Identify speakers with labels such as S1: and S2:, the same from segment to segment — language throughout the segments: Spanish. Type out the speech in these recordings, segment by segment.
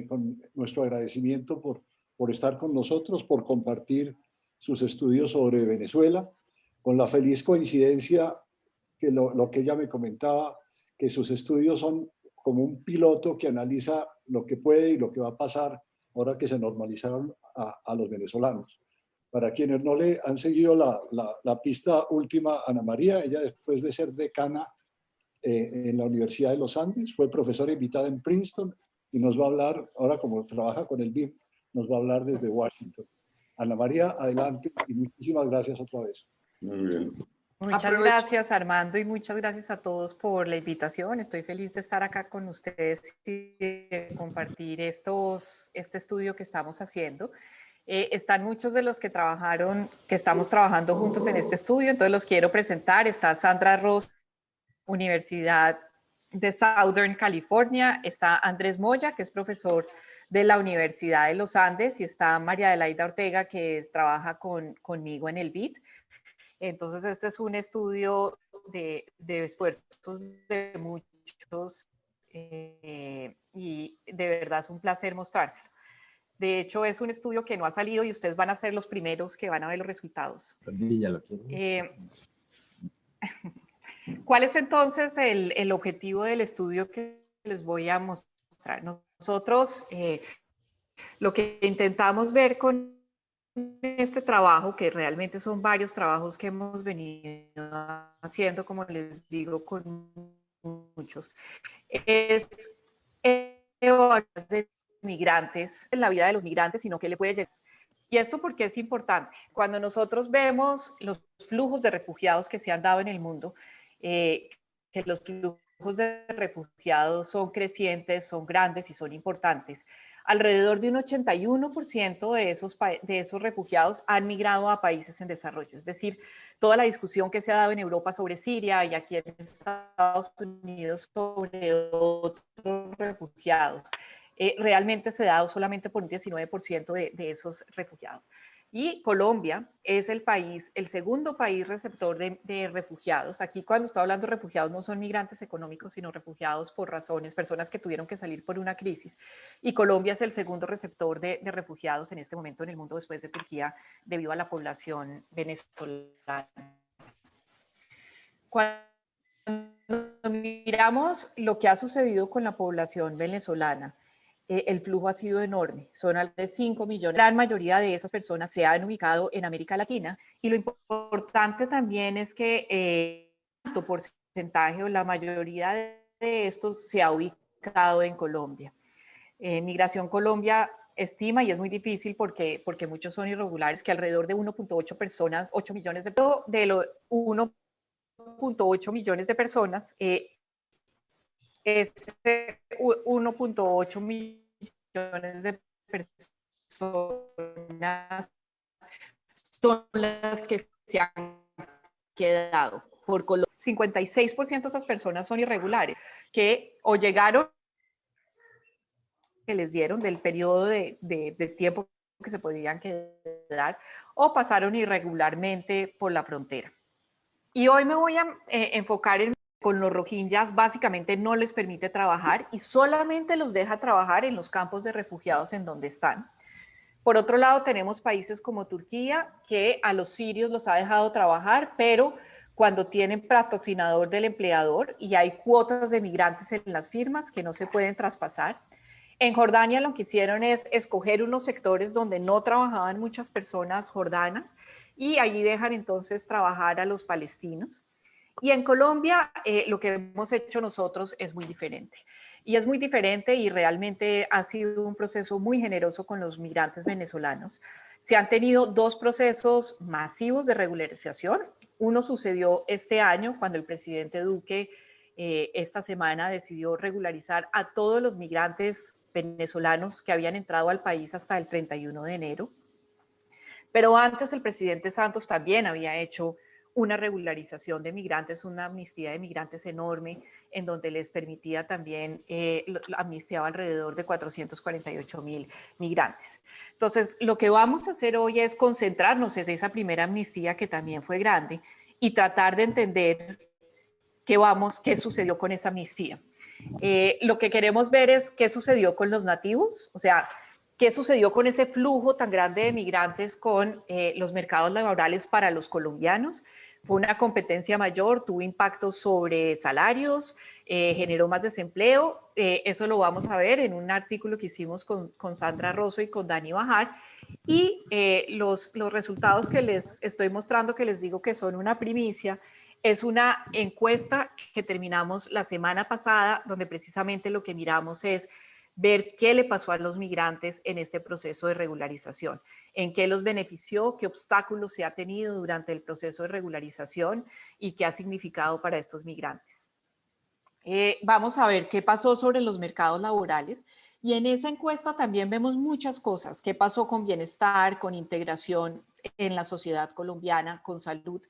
S1: con nuestro agradecimiento por estar con nosotros, por compartir sus estudios sobre Venezuela, con la feliz coincidencia que lo que ella me comentaba, que sus estudios son como un piloto que analiza lo que puede y lo que va a pasar ahora que se normalizaron a los venezolanos. Para quienes no le han seguido la pista última, Ana María, ella después de ser decana en la Universidad de los Andes, fue profesora invitada en Princeton y nos va a hablar, ahora como trabaja con el BID, nos va a hablar desde Washington. Ana María, adelante y muchísimas gracias otra vez.
S2: Muy bien.
S3: Muchas gracias, Armando, y muchas gracias a todos por la invitación. Estoy feliz de estar acá con ustedes y de compartir este estudio que estamos haciendo. Están muchos de los que estamos trabajando juntos en este estudio, entonces los quiero presentar. Está Sandra Ross, Universidad de Southern California, está Andrés Moya, que es profesor de la Universidad de los Andes, y está María Adelaida Ortega, que trabaja conmigo en el BID. Entonces, este es un estudio de esfuerzos de muchos y de verdad es un placer mostrárselo. De hecho, es un estudio que no ha salido y ustedes van a ser los primeros que van a ver los resultados. ¿Cuál es entonces el objetivo del estudio que les voy a mostrar? Nosotros lo que intentamos ver con este trabajo, que realmente son varios trabajos que hemos venido haciendo, como les digo, con muchos, es de migrantes, en la vida de los migrantes, sino que le puede llegar. Y esto porque es importante. Cuando nosotros vemos los flujos de refugiados que se han dado en el mundo, que los flujos de refugiados son crecientes, son grandes y son importantes. Alrededor de un 81% de esos refugiados han migrado a países en desarrollo. Es decir, toda la discusión que se ha dado en Europa sobre Siria y aquí en Estados Unidos sobre otros refugiados, realmente se ha dado solamente por un 19% de esos refugiados. Y Colombia es el segundo país receptor de refugiados. Aquí cuando estoy hablando de refugiados no son migrantes económicos, sino refugiados por personas que tuvieron que salir por una crisis. Y Colombia es el segundo receptor de refugiados en este momento en el mundo después de Turquía debido a la población venezolana. Cuando miramos lo que ha sucedido con la población venezolana, el flujo ha sido enorme, son alrededor de 5 millones. La gran mayoría de esas personas se han ubicado en América Latina y lo importante también es que alto porcentaje o la mayoría de estos se ha ubicado en Colombia. Migración Colombia estima, y es muy difícil porque muchos son irregulares, que alrededor de 1.8 personas, 8 millones de los 1.8 millones de personas, 1.8 millones de personas son las que se han quedado por Colombia. 56% de esas personas son irregulares, que o llegaron, que les dieron del periodo de tiempo que se podían quedar, o pasaron irregularmente por la frontera. Y hoy me voy a enfocar con los rohingyas. Básicamente no les permite trabajar y solamente los deja trabajar en los campos de refugiados en donde están. Por otro lado, tenemos países como Turquía, que a los sirios los ha dejado trabajar, pero cuando tienen patrocinador del empleador y hay cuotas de migrantes en las firmas que no se pueden traspasar. En Jordania lo que hicieron es escoger unos sectores donde no trabajaban muchas personas jordanas y allí dejan entonces trabajar a los palestinos. Y en Colombia lo que hemos hecho nosotros es muy diferente. Y es muy diferente y realmente ha sido un proceso muy generoso con los migrantes venezolanos. Se han tenido dos procesos masivos de regularización. Uno sucedió este año cuando el presidente Duque esta semana decidió regularizar a todos los migrantes venezolanos que habían entrado al país hasta el 31 de enero. Pero antes el presidente Santos también había hecho una regularización de migrantes, una amnistía de migrantes enorme, en donde les permitía también, amnistiaba alrededor de 448,000 migrantes. Entonces, lo que vamos a hacer hoy es concentrarnos en esa primera amnistía, que también fue grande, y tratar de entender qué sucedió con esa amnistía. Lo que queremos ver es qué sucedió con los nativos, o sea, qué sucedió con ese flujo tan grande de migrantes con los mercados laborales para los colombianos. Fue una competencia mayor, tuvo impactos sobre salarios, generó más desempleo. Eso lo vamos a ver en un artículo que hicimos con Sandra Rosso y con Dani Bajar. Y los resultados que les estoy mostrando, que les digo que son una primicia, es una encuesta que terminamos la semana pasada, donde precisamente lo que miramos es ver qué le pasó a los migrantes en este proceso de regularización, en qué los benefició, qué obstáculos se ha tenido durante el proceso de regularización y qué ha significado para estos migrantes. Vamos a ver qué pasó sobre los mercados laborales y en esa encuesta también vemos muchas cosas, qué pasó con bienestar, con integración en la sociedad colombiana, con salud.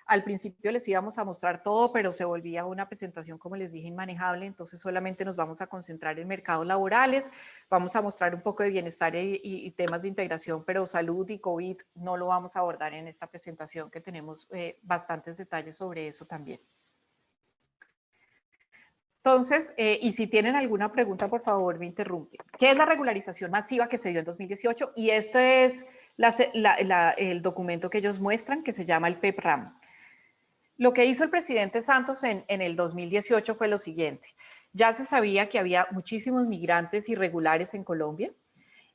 S3: Al principio les íbamos a mostrar todo, pero se volvía una presentación, como les dije, inmanejable, entonces solamente nos vamos a concentrar en mercados laborales, vamos a mostrar un poco de bienestar y temas de integración, pero salud y COVID no lo vamos a abordar en esta presentación, que tenemos bastantes detalles sobre eso también. Entonces, y si tienen alguna pregunta, por favor, me interrumpen. ¿Qué es la regularización masiva que se dio en 2018? Y este es el documento que ellos muestran, que se llama el PEPRAM. Lo que hizo el presidente Santos en el 2018 fue lo siguiente. Ya se sabía que había muchísimos migrantes irregulares en Colombia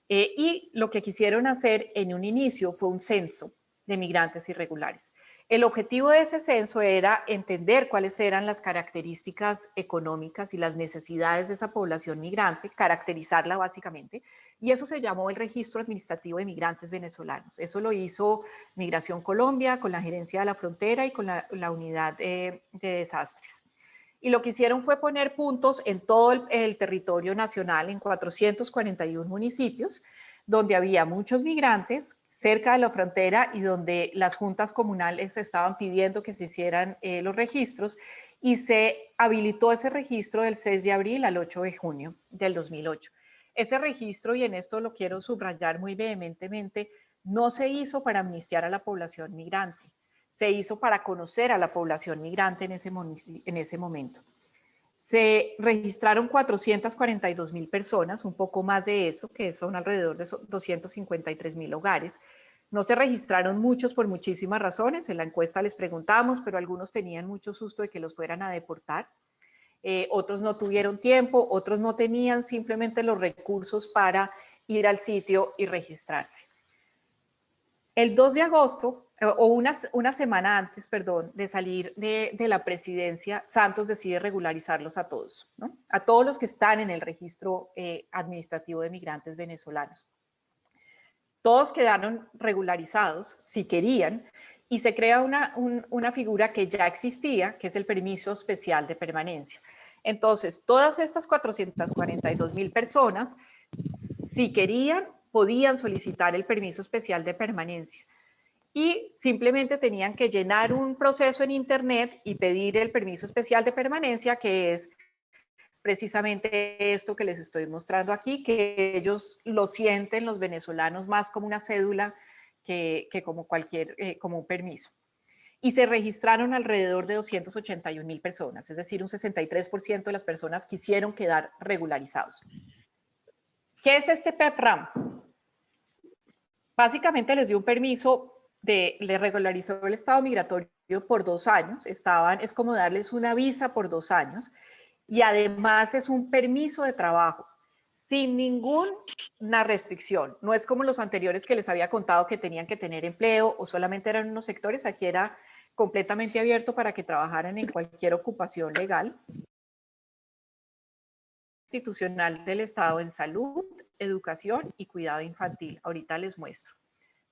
S3: y lo que quisieron hacer en un inicio fue un censo de migrantes irregulares. El objetivo de ese censo era entender cuáles eran las características económicas y las necesidades de esa población migrante, caracterizarla básicamente, y eso se llamó el Registro Administrativo de Migrantes Venezolanos. Eso lo hizo Migración Colombia con la Gerencia de la Frontera y con la Unidad de Desastres. Y lo que hicieron fue poner puntos en todo el territorio nacional, en 441 municipios, donde había muchos migrantes cerca de la frontera y donde las juntas comunales estaban pidiendo que se hicieran los registros, y se habilitó ese registro del 6 de abril al 8 de junio del 2008. Ese registro, y en esto lo quiero subrayar muy vehementemente, no se hizo para amnistiar a la población migrante, se hizo para conocer a la población migrante en ese momento. Se registraron 442.000 personas, un poco más de eso, que son alrededor de 253.000 hogares. No se registraron muchos por muchísimas razones, en la encuesta les preguntamos, pero algunos tenían mucho susto de que los fueran a deportar. Otros no tuvieron tiempo, otros no tenían simplemente los recursos para ir al sitio y registrarse. El 2 de agosto, o una semana antes, perdón, de salir de la presidencia, Santos decide regularizarlos a todos, ¿no? A todos los que están en el registro administrativo de migrantes venezolanos. Todos quedaron regularizados, si querían, y se crea una figura que ya existía, que es el permiso especial de permanencia. Entonces, todas estas 442.000 personas, si querían, podían solicitar el permiso especial de permanencia y simplemente tenían que llenar un proceso en internet y pedir el permiso especial de permanencia, que es precisamente esto que les estoy mostrando aquí, que ellos lo sienten, los venezolanos, más como una cédula que como como un permiso. Y se registraron alrededor de 281.000 personas, es decir, un 63% de las personas quisieron quedar regularizados. ¿Qué es este PEPRAM? Básicamente les dio un permiso, le regularizó el estado migratorio por 2 años, es como darles una visa por 2 años, y además es un permiso de trabajo, sin ninguna restricción. No es como los anteriores que les había contado que tenían que tener empleo o solamente eran unos sectores, aquí era completamente abierto para que trabajaran en cualquier ocupación legal. Institucional del Estado en salud, educación y cuidado infantil. Ahorita les muestro.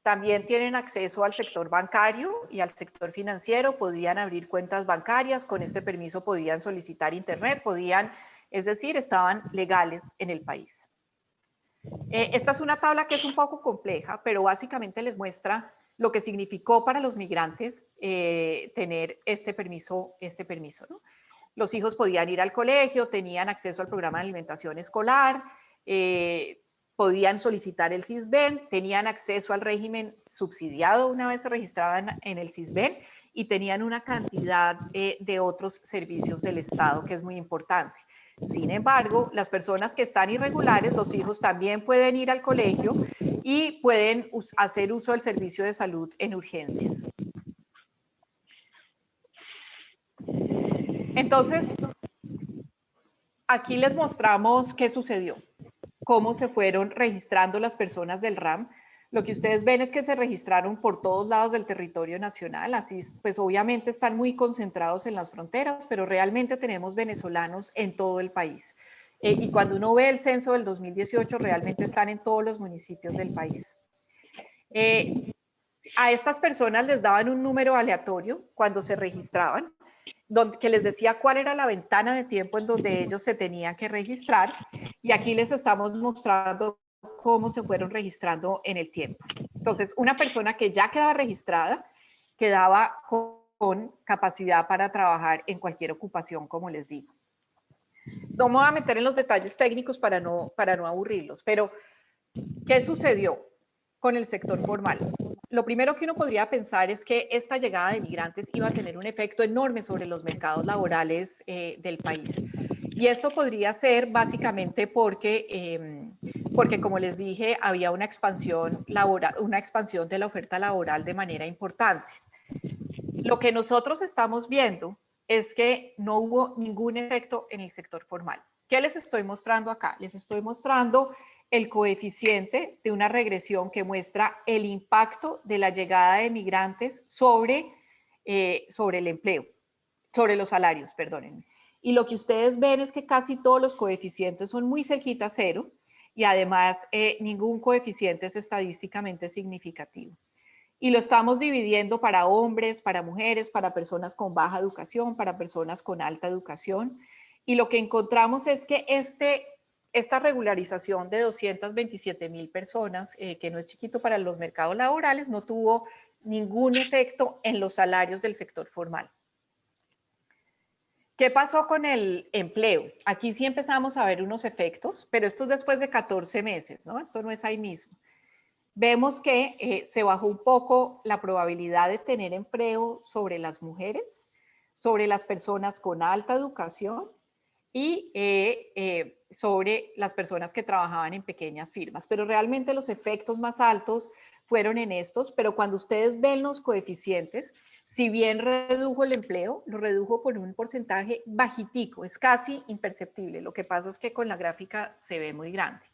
S3: También tienen acceso al sector bancario y al sector financiero, podían abrir cuentas bancarias, con este permiso podían solicitar internet, es decir, estaban legales en el país. Esta es una tabla que es un poco compleja, pero básicamente les muestra lo que significó para los migrantes tener este permiso, ¿no? Los hijos podían ir al colegio, tenían acceso al programa de alimentación escolar, podían solicitar el SISBEN, tenían acceso al régimen subsidiado una vez se registraban en el SISBEN y tenían una cantidad de otros servicios del Estado que es muy importante. Sin embargo, las personas que están irregulares, los hijos también pueden ir al colegio y pueden hacer uso del servicio de salud en urgencias. Entonces, aquí les mostramos qué sucedió, cómo se fueron registrando las personas del RAM. Lo que ustedes ven es que se registraron por todos lados del territorio nacional, así pues obviamente están muy concentrados en las fronteras, pero realmente tenemos venezolanos en todo el país. Y cuando uno ve el censo del 2018, realmente están en todos los municipios del país. A estas personas les daban un número aleatorio cuando se registraban, que les decía cuál era la ventana de tiempo en donde ellos se tenían que registrar, y aquí les estamos mostrando cómo se fueron registrando en el tiempo. Entonces, una persona que ya quedaba registrada quedaba con capacidad para trabajar en cualquier ocupación, como les digo. No me voy a meter en los detalles técnicos para no aburrirlos, pero ¿qué sucedió con el sector formal? Lo primero que uno podría pensar es que esta llegada de migrantes iba a tener un efecto enorme sobre los mercados laborales del país. Y esto podría ser básicamente porque, como les dije, había una expansión de la oferta laboral de manera importante. Lo que nosotros estamos viendo es que no hubo ningún efecto en el sector formal. ¿Qué les estoy mostrando acá? Les estoy mostrando el coeficiente de una regresión que muestra el impacto de la llegada de migrantes sobre el empleo, sobre los salarios, perdónenme. Y lo que ustedes ven es que casi todos los coeficientes son muy cerquita a cero y además ningún coeficiente es estadísticamente significativo. Y lo estamos dividiendo para hombres, para mujeres, para personas con baja educación, para personas con alta educación. Y lo que encontramos es que esta regularización de 227,000 personas, que no es chiquito para los mercados laborales, no tuvo ningún efecto en los salarios del sector formal. ¿Qué pasó con el empleo? Aquí sí empezamos a ver unos efectos, pero esto es después de 14 meses, ¿no? Esto no es ahí mismo. Vemos que se bajó un poco la probabilidad de tener empleo sobre las mujeres, sobre las personas con alta educación y sobre las personas que trabajaban en pequeñas firmas. Pero realmente los efectos más altos fueron en estos, pero cuando ustedes ven los coeficientes, si bien redujo el empleo, lo redujo por un porcentaje bajitico, es casi imperceptible. Lo que pasa es que con la gráfica se ve muy grande.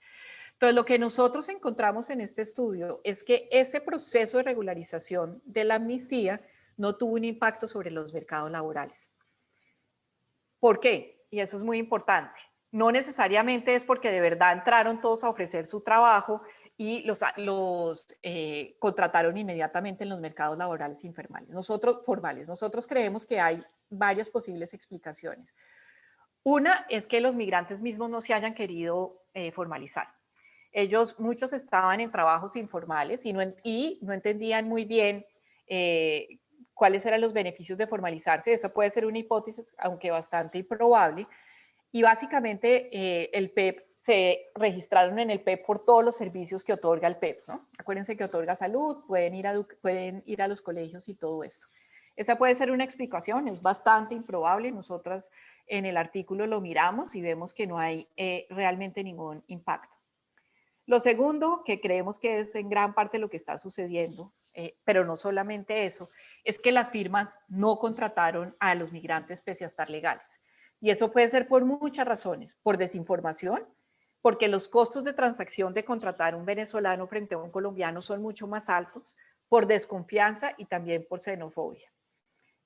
S3: Entonces, lo que nosotros encontramos en este estudio es que ese proceso de regularización de la amnistía no tuvo un impacto sobre los mercados laborales. ¿Por qué? Y eso es muy importante. No necesariamente es porque de verdad entraron todos a ofrecer su trabajo y los contrataron inmediatamente en los mercados laborales informales. Nosotros creemos que hay varias posibles explicaciones. Una es que los migrantes mismos no se hayan querido formalizar. Muchos estaban en trabajos informales y no entendían muy bien cuáles eran los beneficios de formalizarse. Eso puede ser una hipótesis, aunque bastante improbable. Y básicamente el PEP, se registraron en el PEP por todos los servicios que otorga el PEP, ¿no? Acuérdense que otorga salud, pueden ir a los colegios y todo esto. Esa puede ser una explicación, es bastante improbable. Nosotras en el artículo lo miramos y vemos que no hay realmente ningún impacto. Lo segundo, que creemos que es en gran parte lo que está sucediendo, pero no solamente eso, es que las firmas no contrataron a los migrantes pese a estar legales. Y eso puede ser por muchas razones, por desinformación, porque los costos de transacción de contratar un venezolano frente a un colombiano son mucho más altos, por desconfianza y también por xenofobia.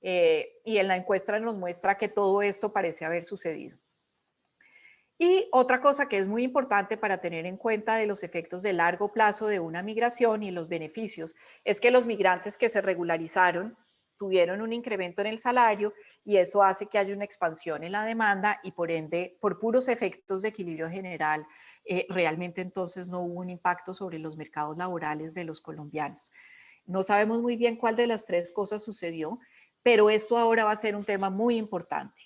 S3: Y en la encuesta nos muestra que todo esto parece haber sucedido. Y otra cosa que es muy importante para tener en cuenta de los efectos de largo plazo de una migración y los beneficios es que los migrantes que se regularizaron tuvieron un incremento en el salario y eso hace que haya una expansión en la demanda y por ende, por puros efectos de equilibrio general, realmente entonces no hubo un impacto sobre los mercados laborales de los colombianos. No sabemos muy bien cuál de las tres cosas sucedió, pero esto ahora va a ser un tema muy importante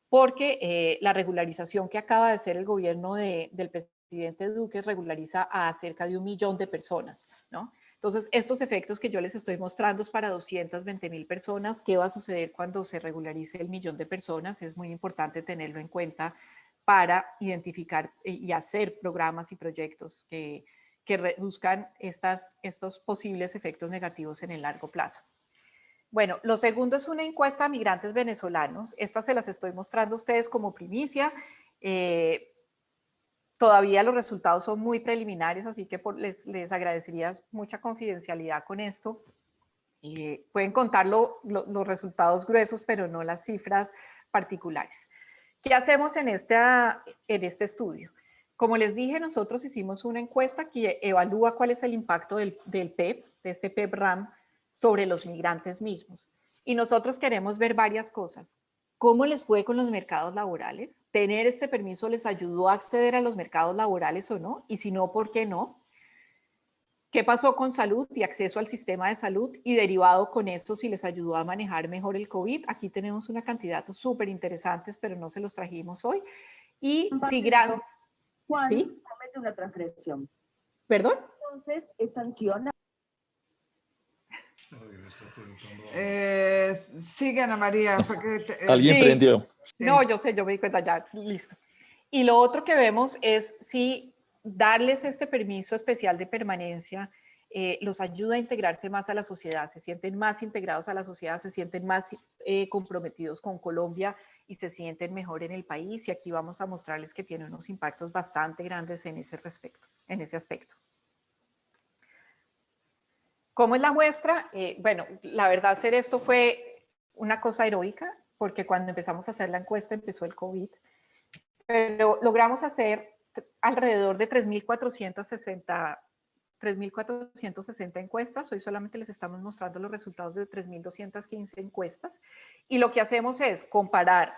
S3: porque la regularización que acaba de hacer el gobierno del presidente Duque regulariza a cerca de 1 millón de personas, ¿no? Entonces, estos efectos que yo les estoy mostrando es para 220,000 personas. ¿Qué va a suceder cuando se regularice el 1 millón de personas? Es muy importante tenerlo en cuenta para identificar y hacer programas y proyectos que reduzcan estos posibles efectos negativos en el largo plazo. Bueno, lo segundo es una encuesta a migrantes venezolanos. Estas se las estoy mostrando a ustedes como primicia. Todavía los resultados son muy preliminares, así que les agradecería mucha confidencialidad con esto. Pueden contar los resultados gruesos, pero no las cifras particulares. ¿Qué hacemos en este estudio? Como les dije, nosotros hicimos una encuesta que evalúa cuál es el impacto del PEP, de este PEP-RAM, sobre los migrantes mismos. Y nosotros queremos ver varias cosas. ¿Cómo les fue con los mercados laborales? ¿Tener este permiso les ayudó a acceder a los mercados laborales o no? Y si no, ¿por qué no? ¿Qué pasó con salud y acceso al sistema de salud? Y derivado con esto, si les ayudó a manejar mejor el COVID. Aquí tenemos una cantidad de datos súper interesantes, pero no se los trajimos hoy. Y si
S2: Juan
S3: ¿sí?
S2: comete una transgresión.
S3: ¿Perdón?
S2: Entonces es sancionado.
S4: Sigue, Ana María.
S5: Alguien
S3: Sí.
S5: prendió.
S3: Sí. No, yo sé, yo me di cuenta ya, listo. Y lo otro que vemos es si darles este permiso especial de permanencia los ayuda a integrarse más a la sociedad, se sienten más integrados a la sociedad, se sienten más comprometidos con Colombia y se sienten mejor en el país. Y aquí vamos a mostrarles que tiene unos impactos bastante grandes en ese aspecto. ¿Cómo es la muestra? Bueno, la verdad hacer esto fue una cosa heroica, porque cuando empezamos a hacer la encuesta empezó el COVID, pero logramos hacer alrededor de 3.460 encuestas. Hoy solamente les estamos mostrando los resultados de 3.215 encuestas. Y lo que hacemos es comparar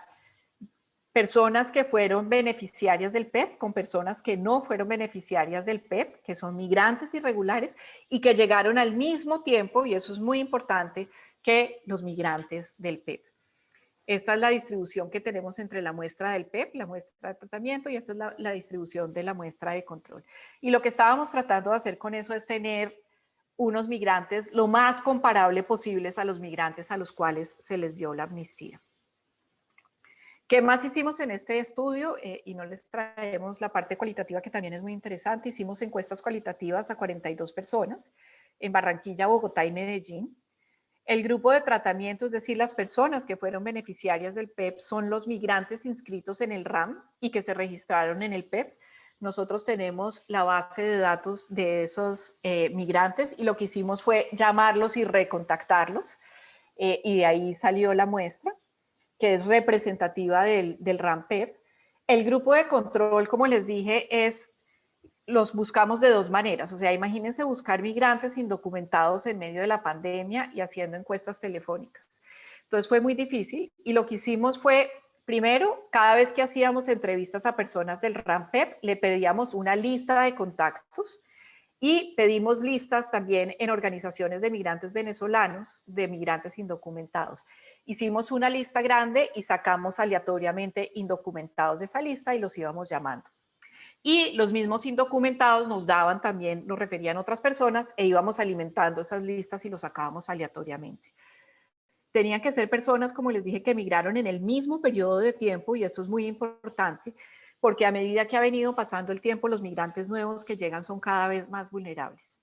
S3: personas que fueron beneficiarias del PEP con personas que no fueron beneficiarias del PEP, que son migrantes irregulares y que llegaron al mismo tiempo, y eso es muy importante, que los migrantes del PEP. Esta es la distribución que tenemos entre la muestra del PEP, la muestra de tratamiento, y esta es la distribución de la muestra de control. Y lo que estábamos tratando de hacer con eso es tener unos migrantes lo más comparable posibles a los migrantes a los cuales se les dio la amnistía. ¿Qué más hicimos en este estudio? Y no les traemos la parte cualitativa, que también es muy interesante. Hicimos encuestas cualitativas a 42 personas en Barranquilla, Bogotá y Medellín. El grupo de tratamiento, es decir, las personas que fueron beneficiarias del PEP, son los migrantes inscritos en el RAM y que se registraron en el PEP. Nosotros tenemos la base de datos de esos migrantes y lo que hicimos fue llamarlos y recontactarlos y de ahí salió la muestra, que es representativa del RAM PEP. El grupo de control, como les dije, los buscamos de dos maneras. O sea, imagínense buscar migrantes indocumentados en medio de la pandemia y haciendo encuestas telefónicas. Entonces fue muy difícil y lo que hicimos fue, primero, cada vez que hacíamos entrevistas a personas del RAM-PEP, le pedíamos una lista de contactos y pedimos listas también en organizaciones de migrantes venezolanos, de migrantes indocumentados. Hicimos una lista grande y sacamos aleatoriamente indocumentados de esa lista y los íbamos llamando. Y los mismos indocumentados nos daban también, nos referían a otras personas e íbamos alimentando esas listas y los sacábamos aleatoriamente. Tenían que ser personas, como les dije, que emigraron en el mismo periodo de tiempo, y esto es muy importante porque a medida que ha venido pasando el tiempo, los migrantes nuevos que llegan son cada vez más vulnerables.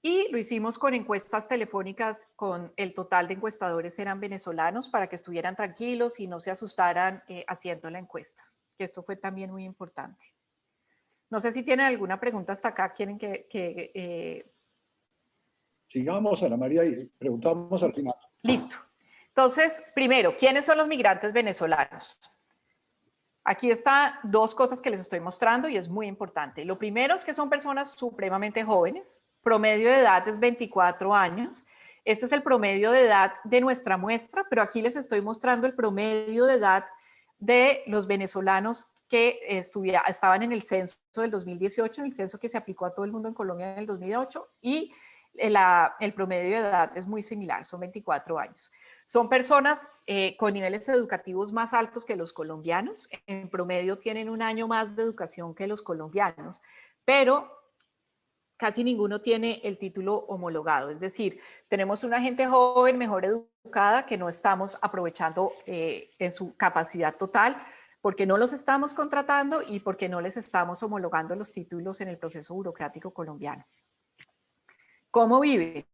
S3: Y lo hicimos con encuestas telefónicas, con el total de encuestadores eran venezolanos, para que estuvieran tranquilos y no se asustaran haciendo la encuesta, que esto fue también muy importante. No sé si tienen alguna pregunta hasta acá, quieren que
S1: Sigamos, Ana María, y preguntamos al final.
S3: Listo. Entonces, primero, ¿quiénes son los migrantes venezolanos? Aquí están dos cosas que les estoy mostrando y es muy importante. Lo primero es que son personas supremamente jóvenes, promedio de edad es 24 años. Este es el promedio de edad de nuestra muestra, pero aquí les estoy mostrando el promedio de edad de los venezolanos que estaban en el censo del 2018, en el censo que se aplicó a todo el mundo en Colombia en el 2008, y el promedio de edad es muy similar, son 24 años. Son personas con niveles educativos más altos que los colombianos, en promedio tienen un año más de educación que los colombianos, pero casi ninguno tiene el título homologado, es decir, tenemos una gente joven, mejor educada, que no estamos aprovechando en su capacidad total, porque no los estamos contratando y porque no les estamos homologando los títulos en el proceso burocrático colombiano. ¿Cómo viven?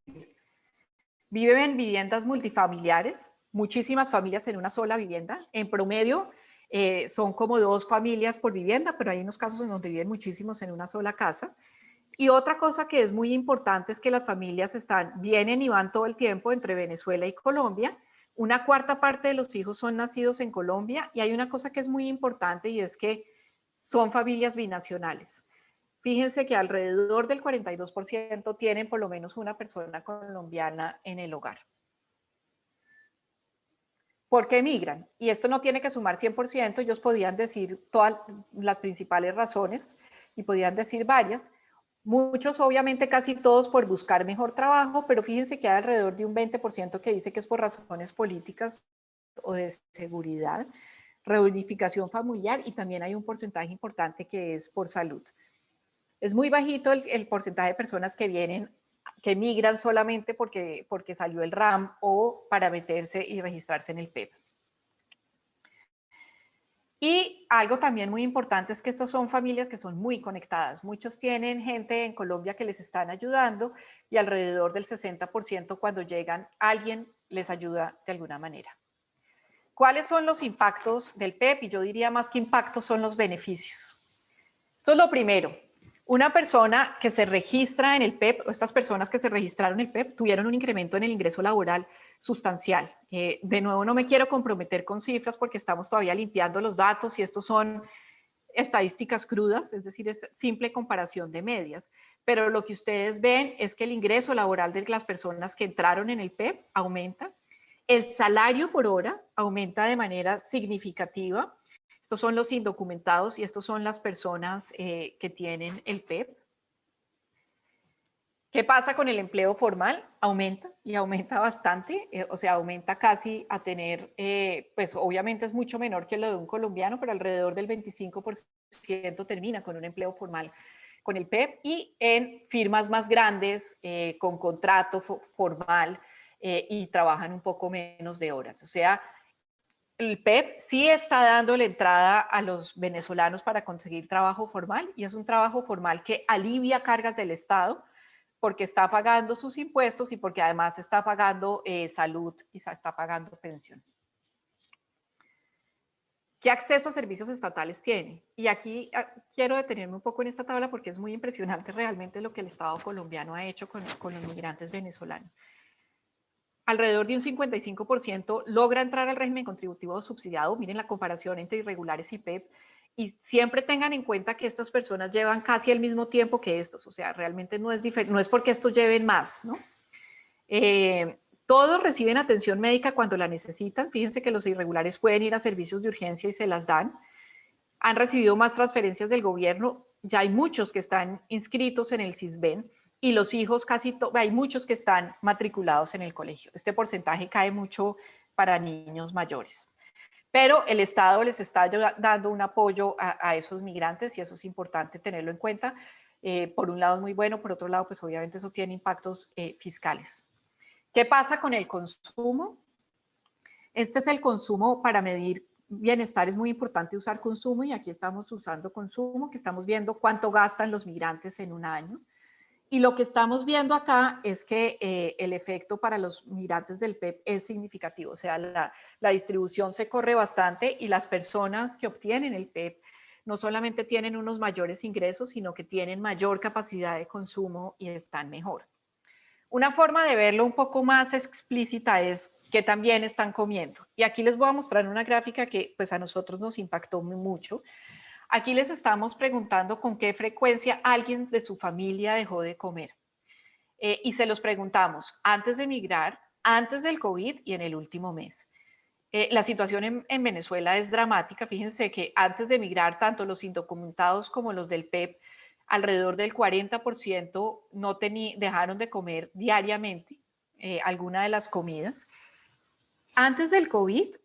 S3: Viven en viviendas multifamiliares, muchísimas familias en una sola vivienda. En promedio son como 2 familias por vivienda, pero hay unos casos en donde viven muchísimos en una sola casa. Y otra cosa que es muy importante es que las familias vienen y van todo el tiempo entre Venezuela y Colombia. Una cuarta parte de los hijos son nacidos en Colombia y hay una cosa que es muy importante y es que son familias binacionales. Fíjense que alrededor del 42% tienen por lo menos una persona colombiana en el hogar. ¿Por qué emigran? Y esto no tiene que sumar 100%, ellos podían decir todas las principales razones y podían decir varias. Muchos, obviamente casi todos por buscar mejor trabajo, pero fíjense que hay alrededor de un 20% que dice que es por razones políticas o de seguridad, reunificación familiar y también hay un porcentaje importante que es por salud. Es muy bajito el porcentaje de personas que vienen, que migran solamente porque salió el RAM o para meterse y registrarse en el PEP. Y algo también muy importante es que estas son familias que son muy conectadas. Muchos tienen gente en Colombia que les están ayudando y alrededor del 60% cuando llegan alguien les ayuda de alguna manera. ¿Cuáles son los impactos del PEP? Y yo diría más que impactos son los beneficios. Esto es lo primero. Una persona que se registra en el PEP, o estas personas que se registraron en el PEP, tuvieron un incremento en el ingreso laboral sustancial. De nuevo, no me quiero comprometer con cifras porque estamos todavía limpiando los datos y estos son estadísticas crudas, es decir, es simple comparación de medias. Pero lo que ustedes ven es que el ingreso laboral de las personas que entraron en el PEP aumenta, el salario por hora aumenta de manera significativa. Estos son los indocumentados y estos son las personas que tienen el PEP. ¿Qué pasa con el empleo formal? Aumenta y aumenta bastante, o sea, aumenta casi a tener, pues obviamente es mucho menor que lo de un colombiano, pero alrededor del 25% termina con un empleo formal con el PEP y en firmas más grandes, con contrato formal y trabajan un poco menos de horas. O sea, el PEP sí está dando la entrada a los venezolanos para conseguir trabajo formal y es un trabajo formal que alivia cargas del Estado porque está pagando sus impuestos y porque además está pagando salud y está pagando pensión. ¿Qué acceso a servicios estatales tiene? Y aquí quiero detenerme un poco en esta tabla porque es muy impresionante realmente lo que el Estado colombiano ha hecho con los migrantes venezolanos. Alrededor de un 55% logra entrar al régimen contributivo subsidiado. Miren la comparación entre irregulares y PEP. Y siempre tengan en cuenta que estas personas llevan casi el mismo tiempo que estos. O sea, realmente no es porque estos lleven más, ¿no? Todos reciben atención médica cuando la necesitan. Fíjense que los irregulares pueden ir a servicios de urgencia y se las dan. Han recibido más transferencias del gobierno. Ya hay muchos que están inscritos en el SISBEN. Y los hijos hay muchos que están matriculados en el colegio. Este porcentaje cae mucho para niños mayores. Pero el Estado les está dando un apoyo a esos migrantes y eso es importante tenerlo en cuenta. Por un lado es muy bueno, por otro lado, pues obviamente eso tiene impactos fiscales. ¿Qué pasa con el consumo? Este es el consumo para medir bienestar. Es muy importante usar consumo y aquí estamos usando consumo, que estamos viendo cuánto gastan los migrantes en un año. Y lo que estamos viendo acá es que el efecto para los migrantes del PEP es significativo, o sea, la distribución se corre bastante y las personas que obtienen el PEP no solamente tienen unos mayores ingresos, sino que tienen mayor capacidad de consumo y están mejor. Una forma de verlo un poco más explícita es que también están comiendo. Y aquí les voy a mostrar una gráfica que pues a nosotros nos impactó mucho. Aquí les estamos preguntando con qué frecuencia alguien de su familia dejó de comer. Y se los preguntamos antes de emigrar, antes del COVID y en el último mes. La situación en Venezuela es dramática. Fíjense que antes de emigrar, tanto los indocumentados como los del PEP, alrededor del 40% dejaron de comer diariamente alguna de las comidas. Antes del COVID,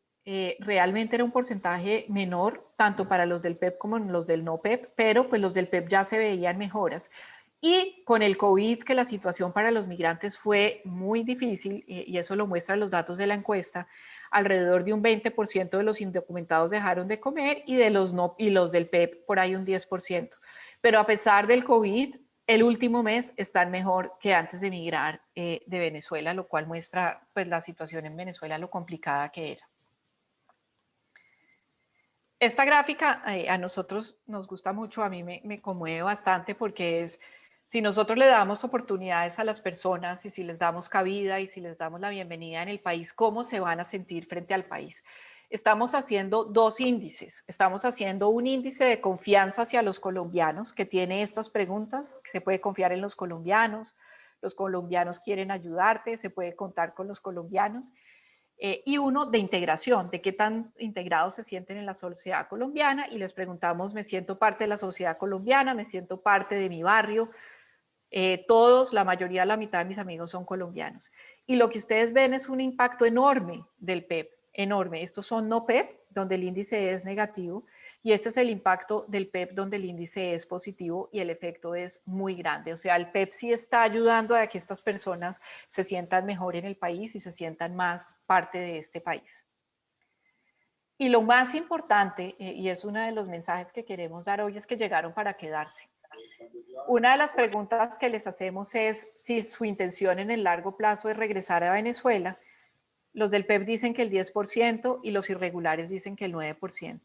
S3: realmente era un porcentaje menor, tanto para los del PEP como los del no PEP, pero pues los del PEP ya se veían mejoras. Y con el COVID, que la situación para los migrantes fue muy difícil, y eso lo muestran los datos de la encuesta, alrededor de un 20% de los indocumentados dejaron de comer y, los del PEP por ahí un 10%. Pero a pesar del COVID, el último mes están mejor que antes de emigrar de Venezuela, lo cual muestra pues, la situación en Venezuela, lo complicada que era. Esta gráfica a nosotros nos gusta mucho, a mí me conmueve bastante porque es, si nosotros le damos oportunidades a las personas y si les damos cabida y si les damos la bienvenida en el país, ¿cómo se van a sentir frente al país? Estamos haciendo dos índices. Estamos haciendo un índice de confianza hacia los colombianos que tiene estas preguntas, que se puede confiar en los colombianos quieren ayudarte, se puede contar con los colombianos. Y uno de integración, de qué tan integrados se sienten en la sociedad colombiana, y les preguntamos, me siento parte de la sociedad colombiana, me siento parte de mi barrio, todos, la mayoría, la mitad de mis amigos son colombianos. Y lo que ustedes ven es un impacto enorme del PEP, enorme. Estos son no PEP, donde el índice es negativo, y este es el impacto del PEP donde el índice es positivo y el efecto es muy grande. O sea, el PEP sí está ayudando a que estas personas se sientan mejor en el país y se sientan más parte de este país. Y lo más importante, y es uno de los mensajes que queremos dar hoy, es que llegaron para quedarse. Una de las preguntas que les hacemos es si su intención en el largo plazo es regresar a Venezuela. Los del PEP dicen que el 10% y los irregulares dicen que el 9%.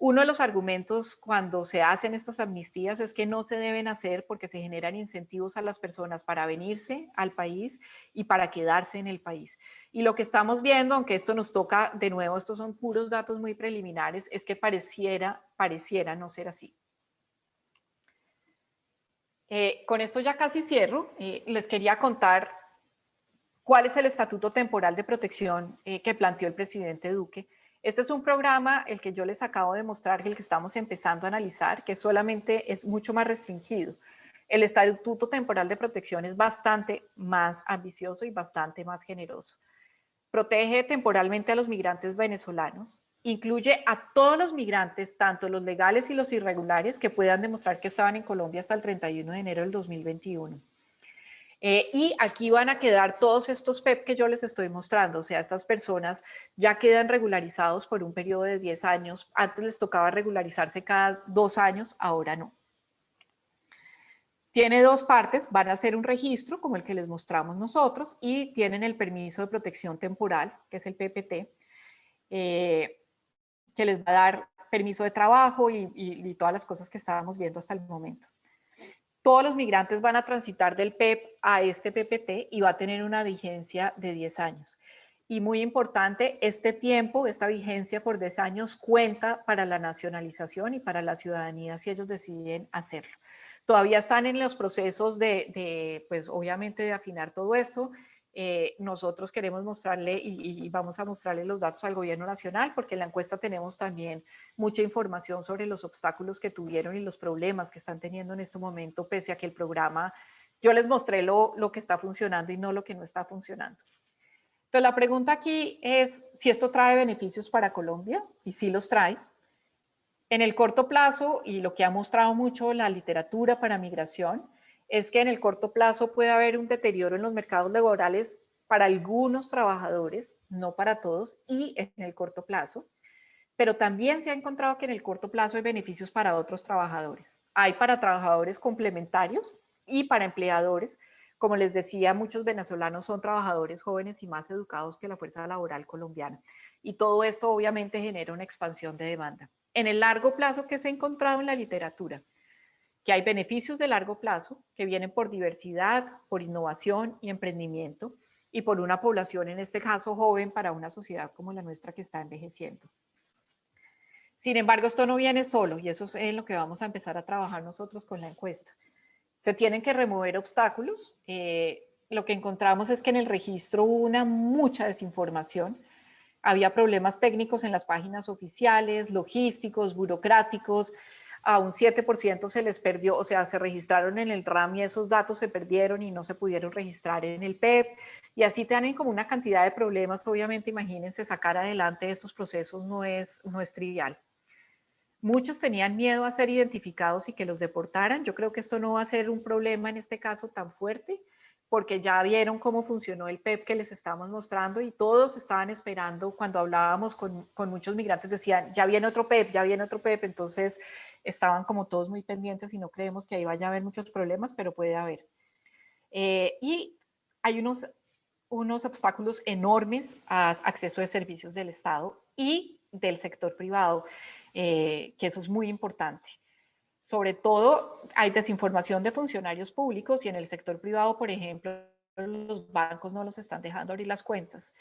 S3: Uno de los argumentos cuando se hacen estas amnistías es que no se deben hacer porque se generan incentivos a las personas para venirse al país y para quedarse en el país. Y lo que estamos viendo, aunque esto nos toca de nuevo, estos son puros datos muy preliminares, es que pareciera no ser así. Con esto ya casi cierro. Les quería contar cuál es el estatuto temporal de protección que planteó el presidente Duque. Este es un programa, el que yo les acabo de mostrar, el que estamos empezando a analizar, que solamente es mucho más restringido. El estatuto temporal de protección es bastante más ambicioso y bastante más generoso. Protege temporalmente a los migrantes venezolanos, incluye a todos los migrantes, tanto los legales y los irregulares, que puedan demostrar que estaban en Colombia hasta el 31 de enero del 2021. Y aquí van a quedar todos estos PEP que yo les estoy mostrando, o sea, estas personas ya quedan regularizados por un periodo de 10 años, antes les tocaba regularizarse cada 2 años, ahora no. Tiene dos partes, van a hacer un registro como el que les mostramos nosotros y tienen el permiso de protección temporal, que es el PPT, que les va a dar permiso de trabajo y todas las cosas que estábamos viendo hasta el momento. Todos los migrantes van a transitar del PEP a este PPT y va a tener una vigencia de 10 años. Y muy importante, este tiempo, esta vigencia por 10 años cuenta para la nacionalización y para la ciudadanía si ellos deciden hacerlo. Todavía están en los procesos pues obviamente de afinar todo esto. Nosotros queremos mostrarle y vamos a mostrarle los datos al gobierno nacional porque en la encuesta tenemos también mucha información sobre los obstáculos que tuvieron y los problemas que están teniendo en este momento, pese a que el programa, yo les mostré lo que está funcionando y no lo que no está funcionando. Entonces la pregunta aquí es si esto trae beneficios para Colombia, y sí los trae. En el corto plazo, y lo que ha mostrado mucho la literatura para migración, es que en el corto plazo puede haber un deterioro en los mercados laborales para algunos trabajadores, no para todos, y en el corto plazo. Pero también se ha encontrado que en el corto plazo hay beneficios para otros trabajadores. Hay para trabajadores complementarios y para empleadores. Como les decía, muchos venezolanos son trabajadores jóvenes y más educados que la fuerza laboral colombiana. Y todo esto obviamente genera una expansión de demanda. En el largo plazo, ¿qué se ha encontrado en la literatura? Que hay beneficios de largo plazo que vienen por diversidad, por innovación y emprendimiento y por una población, en este caso joven, para una sociedad como la nuestra que está envejeciendo. Sin embargo, esto no viene solo y eso es en lo que vamos a empezar a trabajar nosotros con la encuesta. Se tienen que remover obstáculos. Lo que encontramos es que en el registro hubo mucha desinformación. Había problemas técnicos en las páginas oficiales, logísticos, burocráticos. A un 7% se les perdió, o sea, se registraron en el RAM y esos datos se perdieron y no se pudieron registrar en el PEP. Y así tienen como una cantidad de problemas. Obviamente, imagínense, sacar adelante estos procesos no es trivial. Muchos tenían miedo a ser identificados y que los deportaran. Yo creo que esto no va a ser un problema en este caso tan fuerte, porque ya vieron cómo funcionó el PEP que les estábamos mostrando y todos estaban esperando, cuando hablábamos con muchos migrantes decían, ya viene otro PEP, ya viene otro PEP, entonces estaban como todos muy pendientes y no creemos que ahí vaya a haber muchos problemas, pero puede haber. Y hay unos obstáculos enormes a acceso de servicios del Estado y del sector privado, que eso es muy importante. Sobre todo, hay desinformación de funcionarios públicos y en el sector privado, por ejemplo, los bancos no los están dejando abrir las cuentas,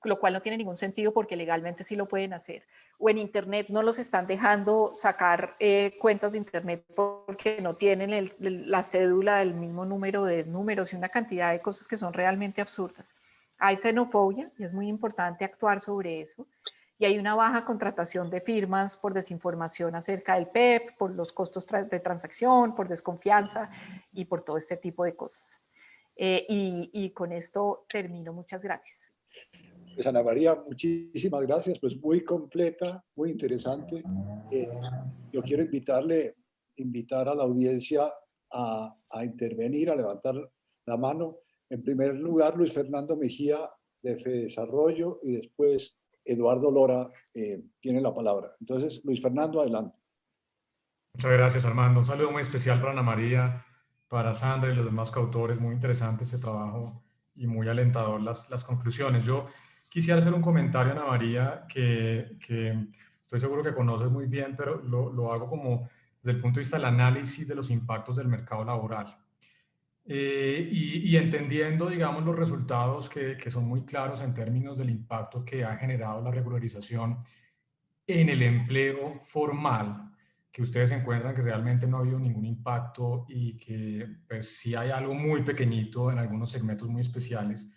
S3: lo cual no tiene ningún sentido porque legalmente sí lo pueden hacer. O en Internet no los están dejando sacar cuentas de Internet porque no tienen la cédula del mismo número de números y una cantidad de cosas que son realmente absurdas. Hay xenofobia y es muy importante actuar sobre eso. Y hay una baja contratación de firmas por desinformación acerca del PEP, por los costos de transacción, por desconfianza y por todo este tipo de cosas. Y con esto termino. Muchas gracias.
S1: Pues Ana María, muchísimas gracias, pues muy completa, muy interesante. Yo quiero invitar a la audiencia a intervenir, a levantar la mano. En primer lugar, Luis Fernando Mejía de FEDesarrollo y después Eduardo Lora tiene la palabra. Entonces, Luis Fernando, adelante.
S4: Muchas gracias, Armando. Un saludo muy especial para Ana María, para Sandra y los demás coautores. Muy interesante este trabajo y muy alentador las conclusiones. Yo quisiera hacer un comentario, Ana María, que estoy seguro que conoces muy bien, pero lo hago como desde el punto de vista del análisis de los impactos del mercado laboral. Y entendiendo, digamos, los resultados que son muy claros en términos del impacto que ha generado la regularización en el empleo formal, que ustedes encuentran que realmente no ha habido ningún impacto y que pues sí hay algo muy pequeñito en algunos segmentos muy especiales.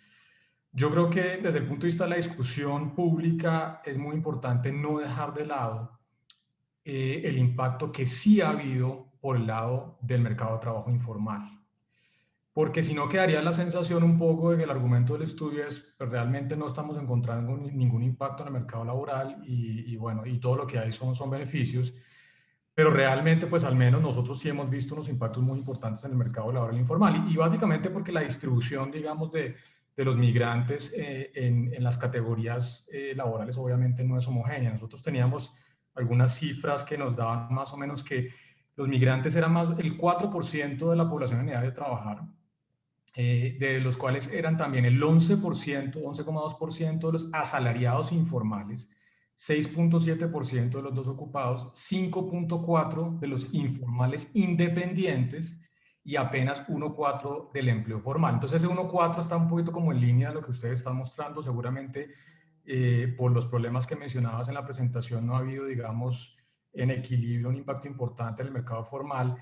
S4: Yo creo que desde el punto de vista de la discusión pública es muy importante no dejar de lado el impacto que sí ha habido por el lado del mercado de trabajo informal. Porque si no quedaría la sensación un poco de que el argumento del estudio es pues, realmente no estamos encontrando ningún impacto en el mercado laboral y bueno, y todo lo que hay son beneficios, pero realmente pues al menos nosotros sí hemos visto unos impactos muy importantes en el mercado laboral informal y básicamente porque la distribución, digamos, de los migrantes en las categorías laborales obviamente no es homogénea. Nosotros teníamos algunas cifras que nos daban más o menos que los migrantes eran más el 4% de la población en edad de trabajar, de los cuales eran también el 11%, 11,2% de los asalariados informales, 6,7% de los desocupados, 5,4% de los informales independientes y apenas 1,4% del empleo formal. Entonces ese 1,4% está un poquito como en línea de lo que ustedes están mostrando. Seguramente por los problemas que mencionabas en la presentación no ha habido, digamos, en equilibrio un impacto importante en el mercado formal.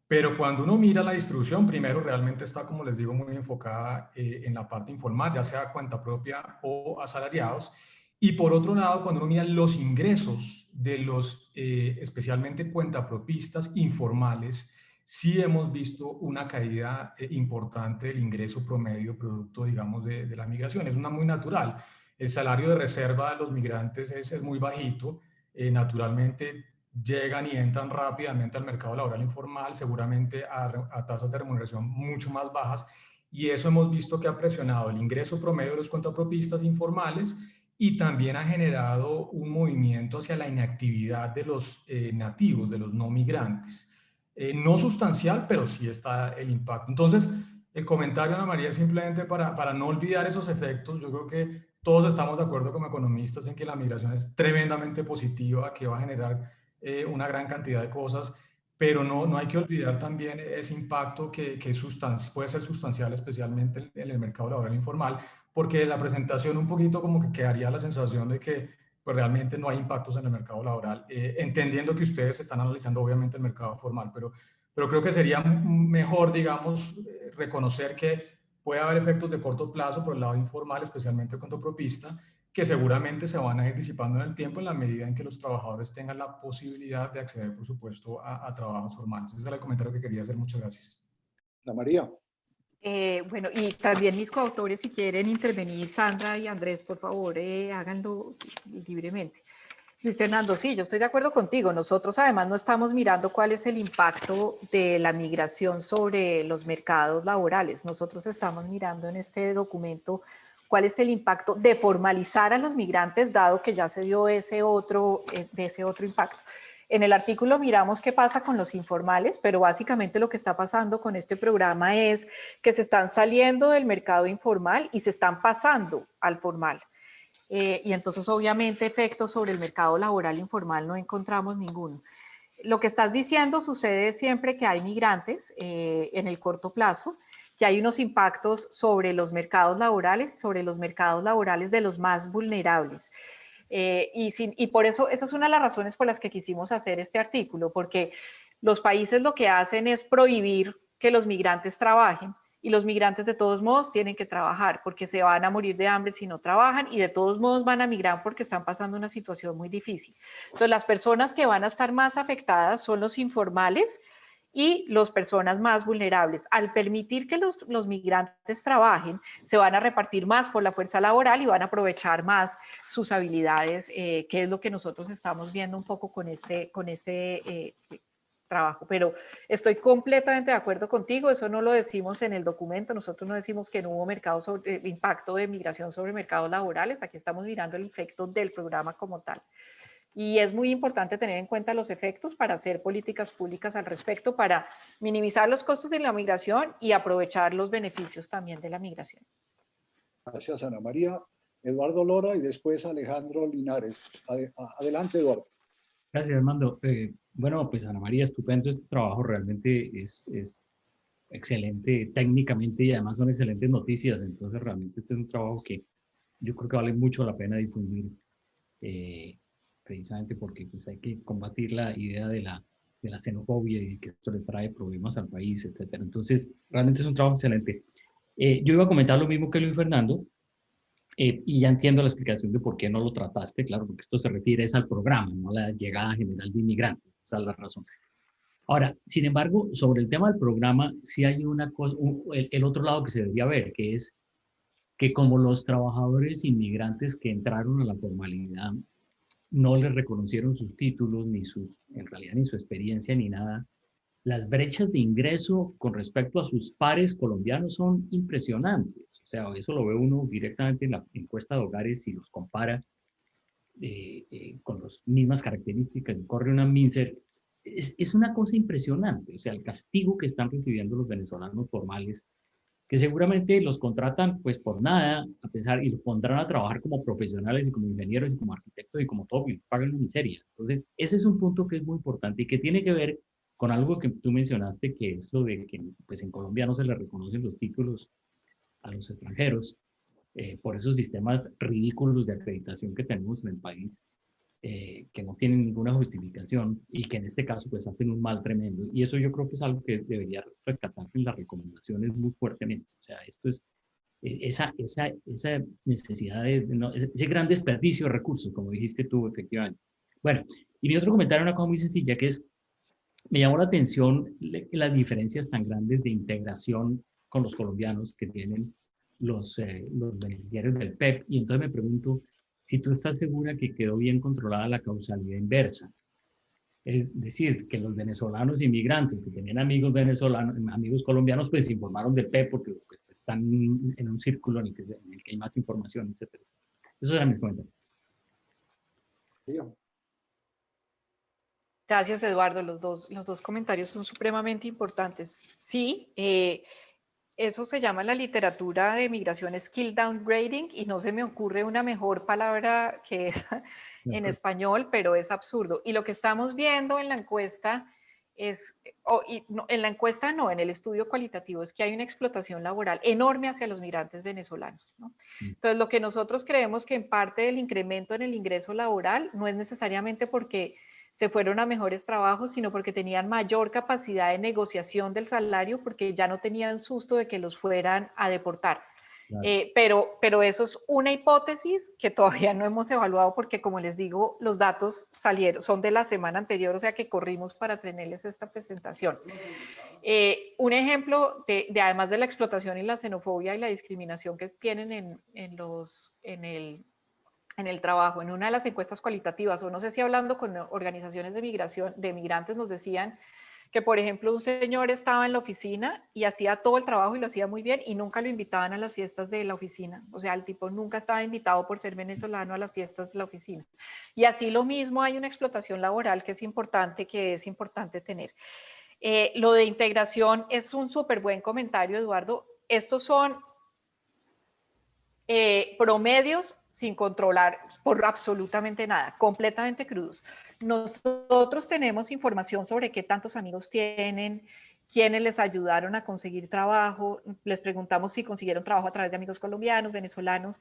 S4: Pero cuando uno mira la distribución, primero realmente está, como les digo, muy enfocada en la parte informal, ya sea cuenta propia o asalariados. Y por otro lado, cuando uno mira los ingresos de los especialmente cuentapropistas informales, sí hemos visto una caída importante del ingreso promedio producto, digamos, de la migración. Es una muy natural. El salario de reserva de los migrantes es muy bajito. Naturalmente, llegan y entran rápidamente al mercado laboral informal, seguramente a tasas de remuneración mucho más bajas, y eso hemos visto que ha presionado el ingreso promedio de los cuentapropistas informales y también ha generado un movimiento hacia la inactividad de los nativos, de los no migrantes. No sustancial, pero sí está el impacto. Entonces, el comentario, Ana María, es simplemente para no olvidar esos efectos. Yo creo que todos estamos de acuerdo como economistas en que la migración es tremendamente positiva, que va a generar una gran cantidad de cosas, pero no hay que olvidar también ese impacto que puede ser sustancial, especialmente en el mercado laboral informal, porque la presentación un poquito como que quedaría la sensación de que pues realmente no hay impactos en el mercado laboral, entendiendo que ustedes están analizando obviamente el mercado formal, pero creo que sería mejor, digamos, reconocer que puede haber efectos de corto plazo por el lado informal, especialmente el contopropista, que seguramente se van a ir disipando en el tiempo en la medida en que los trabajadores tengan la posibilidad de acceder, por supuesto, a trabajos formales. Ese era el comentario que quería hacer. Muchas gracias.
S1: Ana María.
S3: Bueno, y también mis coautores, si quieren intervenir, Sandra y Andrés, por favor, háganlo libremente. Luis Fernando, sí, yo estoy de acuerdo contigo. Nosotros además no estamos mirando cuál es el impacto de la migración sobre los mercados laborales. Nosotros estamos mirando en este documento cuál es el impacto de formalizar a los migrantes, dado que ya se dio de ese otro impacto. En el artículo miramos qué pasa con los informales, pero básicamente lo que está pasando con este programa es que se están saliendo del mercado informal y se están pasando al formal. Y entonces obviamente efectos sobre el mercado laboral informal no encontramos ninguno. Lo que estás diciendo sucede siempre que hay migrantes en el corto plazo, que hay unos impactos sobre los mercados laborales de los más vulnerables. Y por eso, esa es una de las razones por las que quisimos hacer este artículo, porque los países lo que hacen es prohibir que los migrantes trabajen, y los migrantes de todos modos tienen que trabajar porque se van a morir de hambre si no trabajan y de todos modos van a migrar porque están pasando una situación muy difícil. Entonces, las personas que van a estar más afectadas son los informales y las personas más vulnerables. Al permitir que los migrantes trabajen, se van a repartir más por la fuerza laboral y van a aprovechar más sus habilidades, que es lo que nosotros estamos viendo un poco con este trabajo. Pero estoy completamente de acuerdo contigo, eso no lo decimos en el documento, nosotros no decimos que no hubo impacto de migración sobre mercados laborales, aquí estamos mirando el efecto del programa como tal. Y es muy importante tener en cuenta los efectos para hacer políticas públicas al respecto, para minimizar los costos de la migración y aprovechar los beneficios también de la migración.
S1: Gracias, Ana María. Eduardo Lora y después Alejandro Linares. Adelante, Eduardo.
S5: Gracias, Armando. Bueno, pues Ana María, estupendo este trabajo, realmente es excelente técnicamente y además son excelentes noticias, entonces realmente este es un trabajo que yo creo que vale mucho la pena difundir, precisamente porque pues hay que combatir la idea de la xenofobia y que esto le trae problemas al país, etcétera. Entonces, realmente es un trabajo excelente. Yo iba a comentar lo mismo que Luis Fernando, y ya entiendo la explicación de por qué no lo trataste, claro, porque esto se refiere al programa, no a la llegada general de inmigrantes, esa es la razón. Ahora, sin embargo, sobre el tema del programa, sí hay una cosa, el otro lado que se debería ver, que es que como los trabajadores inmigrantes que entraron a la formalidad no les reconocieron sus títulos, en realidad ni su experiencia ni nada, las brechas de ingreso con respecto a sus pares colombianos son impresionantes. O sea, eso lo ve uno directamente en la encuesta de hogares y los compara con las mismas características y corre una miseria. Es una cosa impresionante. O sea, el castigo que están recibiendo los venezolanos formales, que seguramente los contratan pues por nada, a pesar, y los pondrán a trabajar como profesionales y como ingenieros y como arquitectos y como todo, y les pagan una miseria. Entonces, ese es un punto que es muy importante y que tiene que ver con algo que tú mencionaste, que es lo de que pues en Colombia no se le reconocen los títulos a los extranjeros, por esos sistemas ridículos de acreditación que tenemos en el país, que no tienen ninguna justificación y que en este caso pues hacen un mal tremendo. Y eso yo creo que es algo que debería rescatarse en las recomendaciones muy fuertemente. O sea, esto es esa necesidad ese gran desperdicio de recursos, como dijiste tú, efectivamente. Bueno, y mi otro comentario, una cosa muy sencilla, que es, me llamó la atención las diferencias tan grandes de integración con los colombianos que tienen los beneficiarios del PEP. Y entonces me pregunto si tú estás segura que quedó bien controlada la causalidad inversa. Es decir, que los venezolanos inmigrantes que tenían amigos venezolanos, amigos colombianos, pues se informaron del PEP porque pues, están en un círculo en el que hay más información, etc. Esos eran mis comentarios.
S3: Gracias, Eduardo. Los dos comentarios son supremamente importantes. Sí, eso se llama en la literatura de migración skill downgrading y no se me ocurre una mejor palabra que esa en español, pero es absurdo. Y lo que estamos viendo en la encuesta en el estudio cualitativo es que hay una explotación laboral enorme hacia los migrantes venezolanos, ¿no? Entonces, lo que nosotros creemos que en parte del incremento en el ingreso laboral no es necesariamente porque se fueron a mejores trabajos, sino porque tenían mayor capacidad de negociación del salario, porque ya no tenían susto de que los fueran a deportar. Claro. Pero eso es una hipótesis que todavía no hemos evaluado porque, como les digo, los datos son de la semana anterior, o sea que corrimos para tenerles esta presentación. Un ejemplo además de la explotación y la xenofobia y la discriminación que tienen en en el trabajo, en una de las encuestas cualitativas, o no sé si hablando con organizaciones de migración, de migrantes, nos decían que, por ejemplo, un señor estaba en la oficina y hacía todo el trabajo y lo hacía muy bien y nunca lo invitaban a las fiestas de la oficina. O sea, el tipo nunca estaba invitado por ser venezolano a las fiestas de la oficina. Y así lo mismo hay una explotación laboral que es importante tener. Lo de integración es un súper buen comentario, Eduardo. Estos son promedios sin controlar por absolutamente nada, completamente crudos. Nosotros tenemos información sobre qué tantos amigos tienen, quiénes les ayudaron a conseguir trabajo, les preguntamos si consiguieron trabajo a través de amigos colombianos, venezolanos,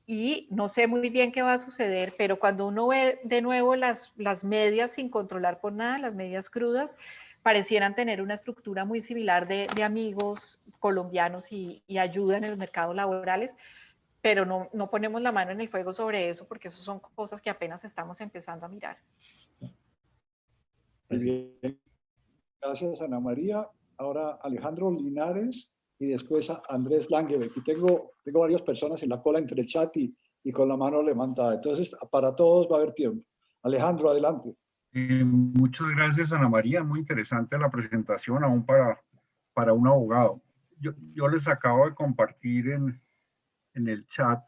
S3: y no sé muy bien qué va a suceder, pero cuando uno ve de nuevo las medias sin controlar por nada, las medias crudas, parecieran tener una estructura muy similar de amigos colombianos y ayuda en los mercados laborales, pero no ponemos la mano en el fuego sobre eso porque eso son cosas que apenas estamos empezando a mirar.
S1: Muy bien. Gracias, Ana María. Ahora Alejandro Linares y después a Andrés Langebeck. Y tengo varias personas en la cola entre el chat y con la mano levantada. Entonces, para todos va a haber tiempo. Alejandro, adelante.
S6: Muchas gracias, Ana María. Muy interesante la presentación, aún para un abogado. Yo les acabo de compartir en el chat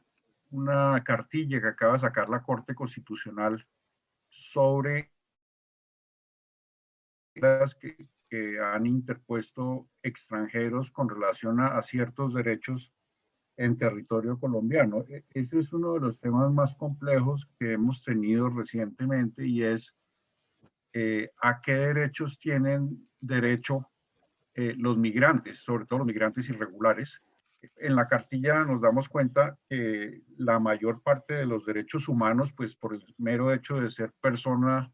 S6: una cartilla que acaba de sacar la Corte Constitucional sobre las que han interpuesto extranjeros con relación a ciertos derechos en territorio colombiano. Ese es uno de los temas más complejos que hemos tenido recientemente y es a qué derechos tienen derecho los migrantes, sobre todo los migrantes irregulares. En la cartilla nos damos cuenta que la mayor parte de los derechos humanos, pues por el mero hecho de ser persona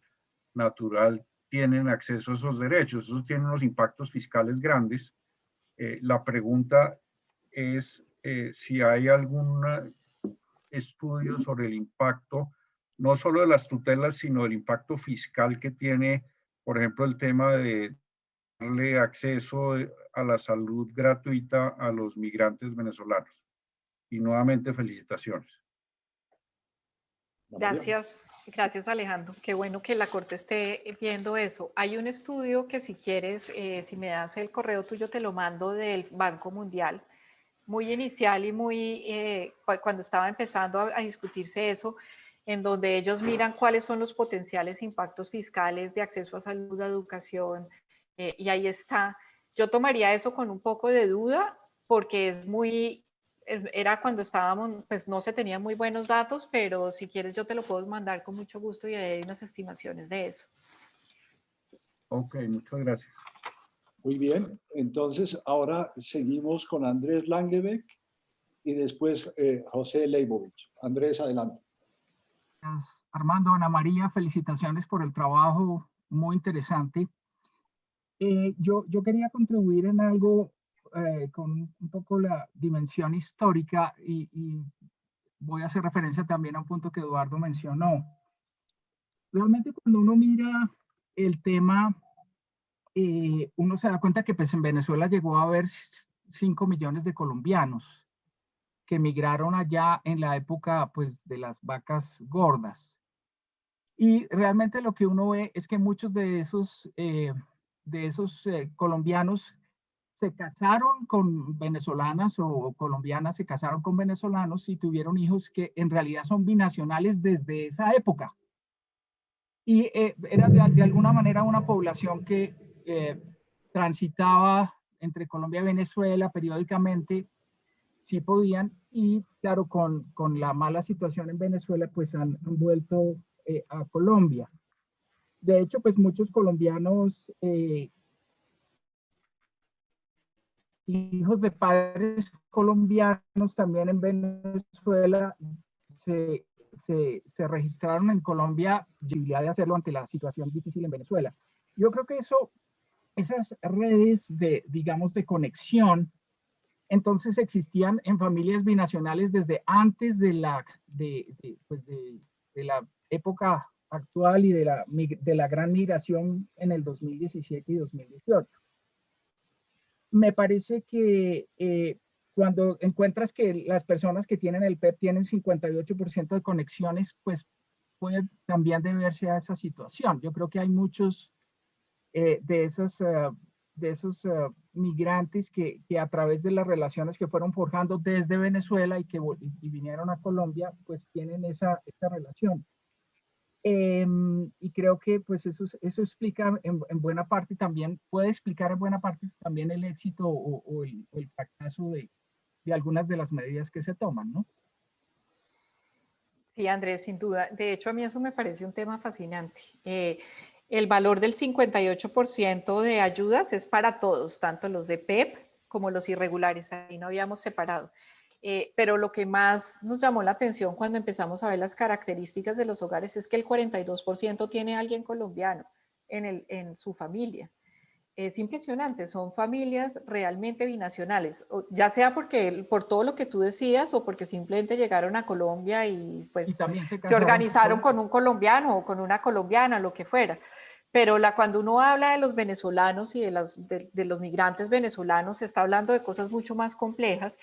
S6: natural, tienen acceso a esos derechos. Eso tiene unos impactos fiscales grandes. La pregunta es si hay algún estudio sobre el impacto, no solo de las tutelas, sino el impacto fiscal que tiene, por ejemplo, el tema de darle acceso a la salud gratuita a los migrantes venezolanos. Y nuevamente, felicitaciones.
S3: Gracias Alejandro. Qué bueno que la Corte esté viendo eso. Hay un estudio que si quieres, si me das el correo tuyo, te lo mando del Banco Mundial, muy inicial y muy, cuando estaba empezando a discutirse eso, en donde ellos miran cuáles son los potenciales impactos fiscales de acceso a salud, a educación, y ahí está. Yo tomaría eso con un poco de duda porque era cuando estábamos, pues no se tenían muy buenos datos, pero si quieres yo te lo puedo mandar con mucho gusto y hay unas estimaciones de eso.
S6: Ok, muchas gracias.
S1: Muy bien, entonces ahora seguimos con Andrés Langebeck y después José Leibovich. Andrés, adelante.
S7: Armando, Ana María, felicitaciones por el trabajo muy interesante. Yo quería contribuir en algo con un poco la dimensión histórica y voy a hacer referencia también a un punto que Eduardo mencionó. Realmente cuando uno mira el tema, uno se da cuenta que pues en Venezuela llegó a haber 5 millones de colombianos que emigraron allá en la época pues de las vacas gordas. Y realmente lo que uno ve es que muchos de esos colombianos se casaron con venezolanas o colombianas se casaron con venezolanos y tuvieron hijos que en realidad son binacionales desde esa época. Y era de alguna manera una población que transitaba entre Colombia y Venezuela periódicamente, sí podían, y claro, con la mala situación en Venezuela, pues han vuelto a Colombia. De hecho, pues muchos colombianos, hijos de padres colombianos también en Venezuela, se registraron en Colombia, posibilidad de hacerlo ante la situación difícil en Venezuela. Yo creo que esas redes digamos, de conexión, entonces existían en familias binacionales desde antes de la época actual y de la gran migración en el 2017 y 2018. Me parece que cuando encuentras que las personas que tienen el PEP tienen 58% de conexiones, pues puede también deberse a esa situación. Yo creo que hay muchos de esos migrantes que a través de las relaciones que fueron forjando desde Venezuela y vinieron a Colombia, pues tienen esa relación. Y creo que pues eso explica en buena parte también, puede explicar en buena parte también el éxito o el fracaso de algunas de las medidas que se toman, ¿no?
S3: Sí, Andrés, sin duda. De hecho, a mí eso me parece un tema fascinante. El valor del 58% de ayudas es para todos, tanto los de PEP como los irregulares. Ahí no habíamos separado. Pero lo que más nos llamó la atención cuando empezamos a ver las características de los hogares es que el 42% tiene a alguien colombiano en su familia. Es impresionante, son familias realmente binacionales, ya sea por todo lo que tú decías o porque simplemente llegaron a Colombia y
S7: Y
S3: pues
S7: también se
S3: se
S7: casaron
S3: organizaron con un colombiano o con una colombiana, lo que fuera. Pero cuando uno habla de los venezolanos y de los migrantes venezolanos, se está hablando de cosas mucho más complejas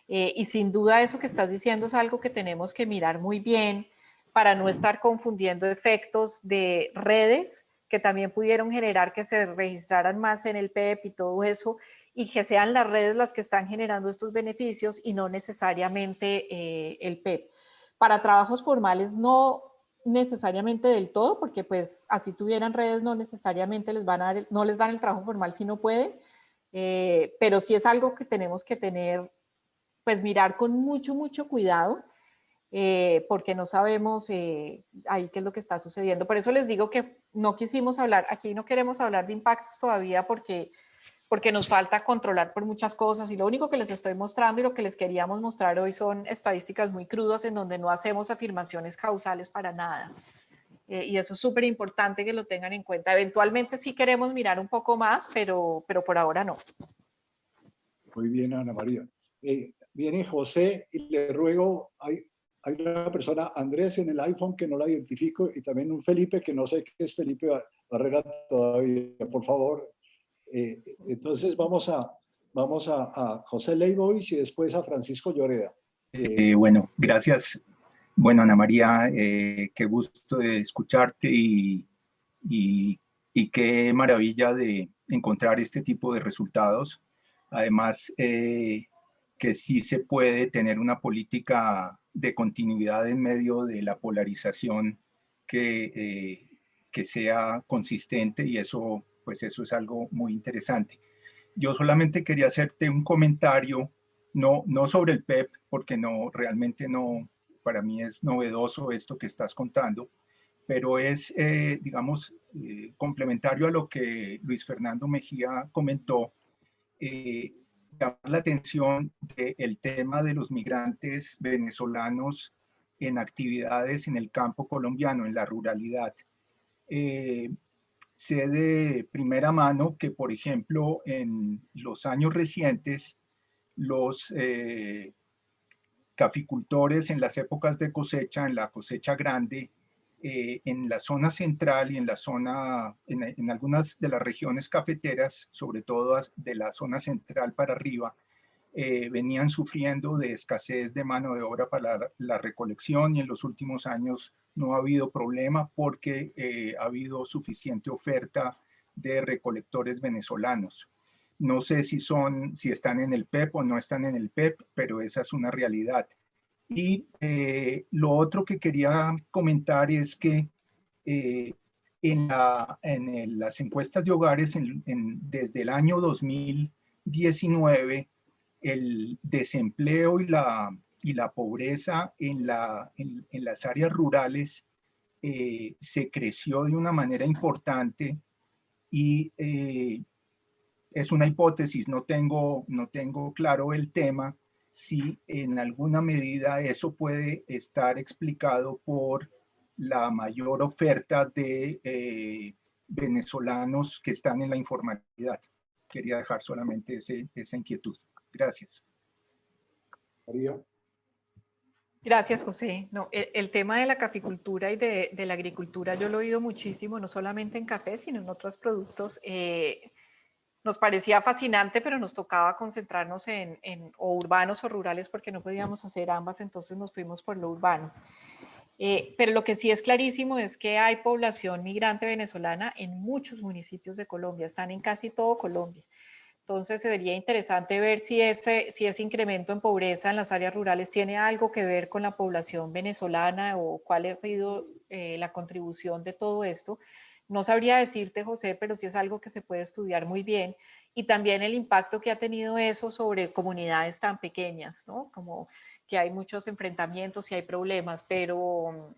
S3: y sin duda eso que estás diciendo es algo que tenemos que mirar muy bien para no estar confundiendo efectos de redes que también pudieron generar que se registraran más en el PEP y todo eso, y que sean las redes las que están generando estos beneficios y no necesariamente el PEP. Para trabajos formales no necesariamente del todo, porque pues así tuvieran redes no necesariamente no les dan el trabajo formal si no pueden, pero sí es algo que tenemos que tener, pues mirar con mucho cuidado, porque no sabemos ahí qué es lo que está sucediendo. Por eso les digo que no quisimos hablar, aquí no queremos hablar de impactos todavía porque nos falta controlar por muchas cosas y lo único que les estoy mostrando y lo que les queríamos mostrar hoy son estadísticas muy crudas en donde no hacemos afirmaciones causales para nada. Y eso es súper importante que lo tengan en cuenta. Eventualmente sí queremos mirar un poco más, pero por ahora no.
S1: Muy bien, Ana María. Viene José y le ruego, hay una persona, Andrés en el iPhone que no la identifico y también un Felipe que no sé qué es Felipe Barrera todavía, por favor. Entonces vamos a José Leibovich y después a Francisco Lloreda.
S8: Bueno, gracias. Bueno, Ana María, qué gusto de escucharte y qué maravilla de encontrar este tipo de resultados. Además, que sí se puede tener una política de continuidad en medio de la polarización que sea consistente y eso, pues eso es algo muy interesante. Yo solamente quería hacerte un comentario, no sobre el PEP, porque realmente no, para mí es novedoso esto que estás contando, pero es, digamos, complementario a lo que Luis Fernando Mejía comentó, llamar la atención del tema de los migrantes venezolanos en actividades en el campo colombiano, en la ruralidad. Sé de primera mano que, por ejemplo, en los años recientes, los caficultores en las épocas de cosecha, en la cosecha grande, en la zona central y en algunas de las regiones cafeteras, sobre todo de la zona central para arriba, venían sufriendo de escasez de mano de obra para la recolección y en los últimos años no ha habido problema porque ha habido suficiente oferta de recolectores venezolanos. No sé si están en el PEP o no están en el PEP, pero esa es una realidad. Y lo otro que quería comentar es que en las encuestas de hogares desde el año 2019, el desempleo y la pobreza en las áreas rurales se creció de una manera importante y es una hipótesis, no tengo claro el tema, si en alguna medida eso puede estar explicado por la mayor oferta de venezolanos que están en la informalidad. Quería dejar solamente esa inquietud. Gracias.
S1: María.
S3: Gracias, José. No, el tema de la caficultura y de la agricultura yo lo he oído muchísimo, no solamente en café, sino en otros productos. nos parecía fascinante, pero nos tocaba concentrarnos en o urbanos o rurales porque no podíamos hacer ambas, entonces nos fuimos por lo urbano. Pero lo que sí es clarísimo es que hay población migrante venezolana en muchos municipios de Colombia, están en casi todo Colombia. Entonces sería interesante ver si ese incremento en pobreza en las áreas rurales tiene algo que ver con la población venezolana o cuál ha sido la contribución de todo esto. No sabría decirte, José, pero sí es algo que se puede estudiar muy bien. Y también el impacto que ha tenido eso sobre comunidades tan pequeñas, ¿no? Como que hay muchos enfrentamientos y hay problemas, pero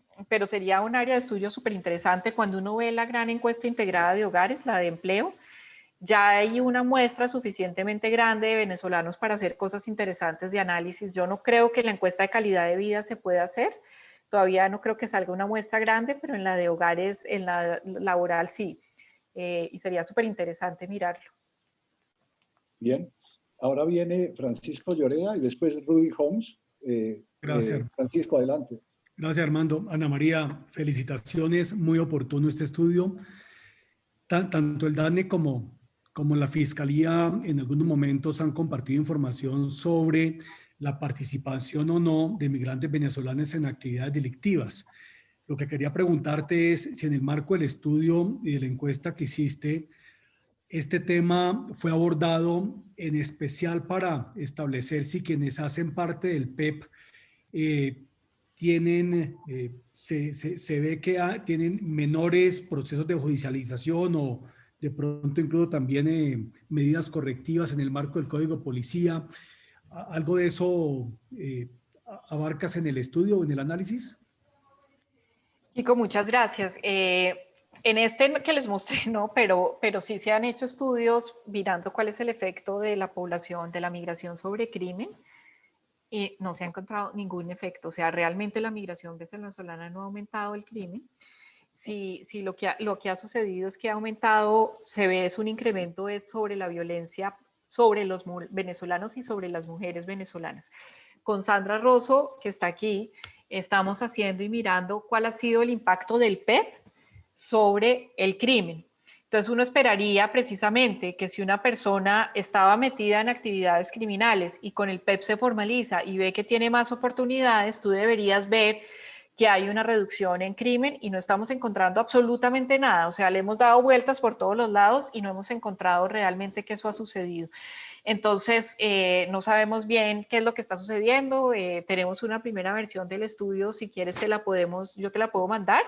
S3: sería un área de estudio súper interesante cuando uno ve la gran encuesta integrada de hogares, la de empleo. Ya hay una muestra suficientemente grande de venezolanos para hacer cosas interesantes de análisis. Yo no creo que en la encuesta de calidad de vida se pueda hacer. Todavía no creo que salga una muestra grande, pero en la de hogares, en la laboral sí. Y sería súper interesante mirarlo.
S1: Bien. Ahora viene Francisco Llorea y después Rudy Holmes.
S9: Gracias.
S1: Francisco, adelante.
S9: Gracias, Armando. Ana María, felicitaciones. Muy oportuno este estudio. Tanto el DANE como la Fiscalía en algunos momentos han compartido información sobre la participación o no de migrantes venezolanos en actividades delictivas. Lo que quería preguntarte es si en el marco del estudio y de la encuesta que hiciste, este tema fue abordado en especial para establecer si quienes hacen parte del PEP se ve que tienen menores procesos de judicialización o de pronto incluso también medidas correctivas en el marco del Código de Policía. ¿Algo de eso abarcas en el estudio o en el análisis?
S3: Chico, muchas gracias. En este que les mostré, no, pero sí se han hecho estudios mirando cuál es el efecto de la población, de la migración sobre crimen. Y no se ha encontrado ningún efecto. O sea, realmente la migración venezolana no ha aumentado el crimen. Sí, lo que ha sucedido es que ha aumentado, se ve es un incremento es sobre la violencia sobre los venezolanos y sobre las mujeres venezolanas. Con Sandra Rosso, que está aquí, estamos haciendo y mirando cuál ha sido el impacto del PEP sobre el crimen. Entonces uno esperaría precisamente que si una persona estaba metida en actividades criminales y con el PEP se formaliza y ve que tiene más oportunidades, tú deberías ver que hay una reducción en crimen y no estamos encontrando absolutamente nada. O sea, le hemos dado vueltas por todos los lados y no hemos encontrado realmente que eso ha sucedido. Entonces, no sabemos bien qué es lo que está sucediendo. Tenemos una primera versión del estudio, si quieres yo te la puedo mandar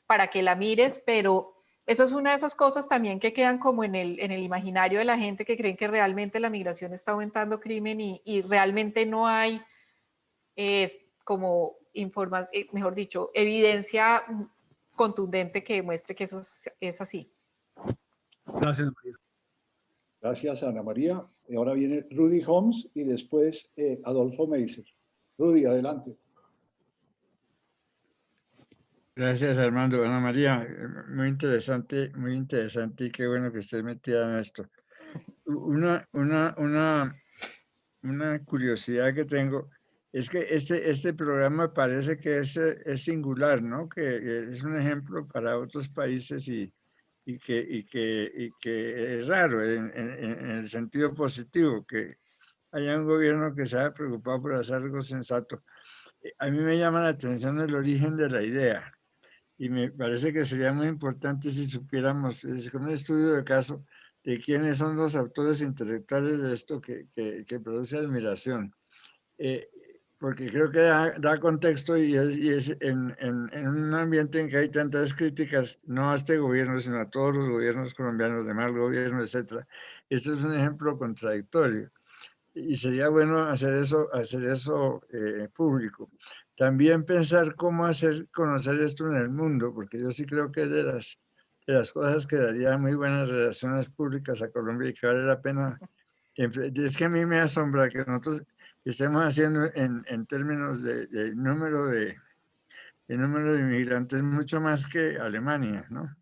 S3: para que la mires, pero eso es una de esas cosas también que quedan como en el imaginario de la gente que creen que realmente la migración está aumentando crimen y realmente no hay como información, mejor dicho, evidencia contundente que demuestre que eso es así.
S9: Gracias, Ana María.
S1: Gracias, Ana María. Y ahora viene Rudy Holmes y después Adolfo Meiser. Rudy, adelante.
S10: Gracias, Armando. Ana María, muy interesante y qué bueno que estés metida en esto. Una curiosidad que tengo es que este programa parece que es singular, ¿no? Que es un ejemplo para otros países y que es raro en el sentido positivo, que haya un gobierno que se haya preocupado por hacer algo sensato. A mí me llama la atención el origen de la idea. Y me parece que sería muy importante si supiéramos, es como un estudio de caso, de quiénes son los autores intelectuales de esto que produce admiración. Porque creo que da contexto y es en un ambiente en que hay tantas críticas, no a este gobierno, sino a todos los gobiernos colombianos, de mal gobierno, etc. Esto es un ejemplo contradictorio. Y sería bueno hacer eso público. También pensar cómo hacer conocer esto en el mundo, porque yo sí creo que es de las cosas que daría muy buenas relaciones públicas a Colombia y que vale la pena. Es que a mí me asombra que nosotros estemos haciendo en términos de número de inmigrantes mucho más que Alemania, ¿no?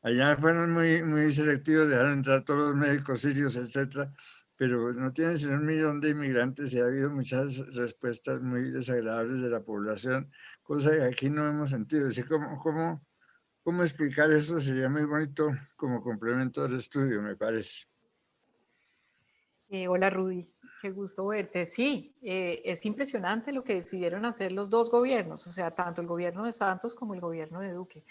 S10: Allá fueron muy selectivos, dejaron entrar todos los médicos sirios, etcétera, pero no tienen sino 1 millón de inmigrantes y ha habido muchas respuestas muy desagradables de la población, cosa que aquí no hemos sentido. Así cómo explicar eso sería muy bonito como complemento al estudio, me parece.
S3: Hola Rudy, qué gusto verte. Sí, es impresionante lo que decidieron hacer los dos gobiernos, o sea, tanto el gobierno de Santos como el gobierno de Duque.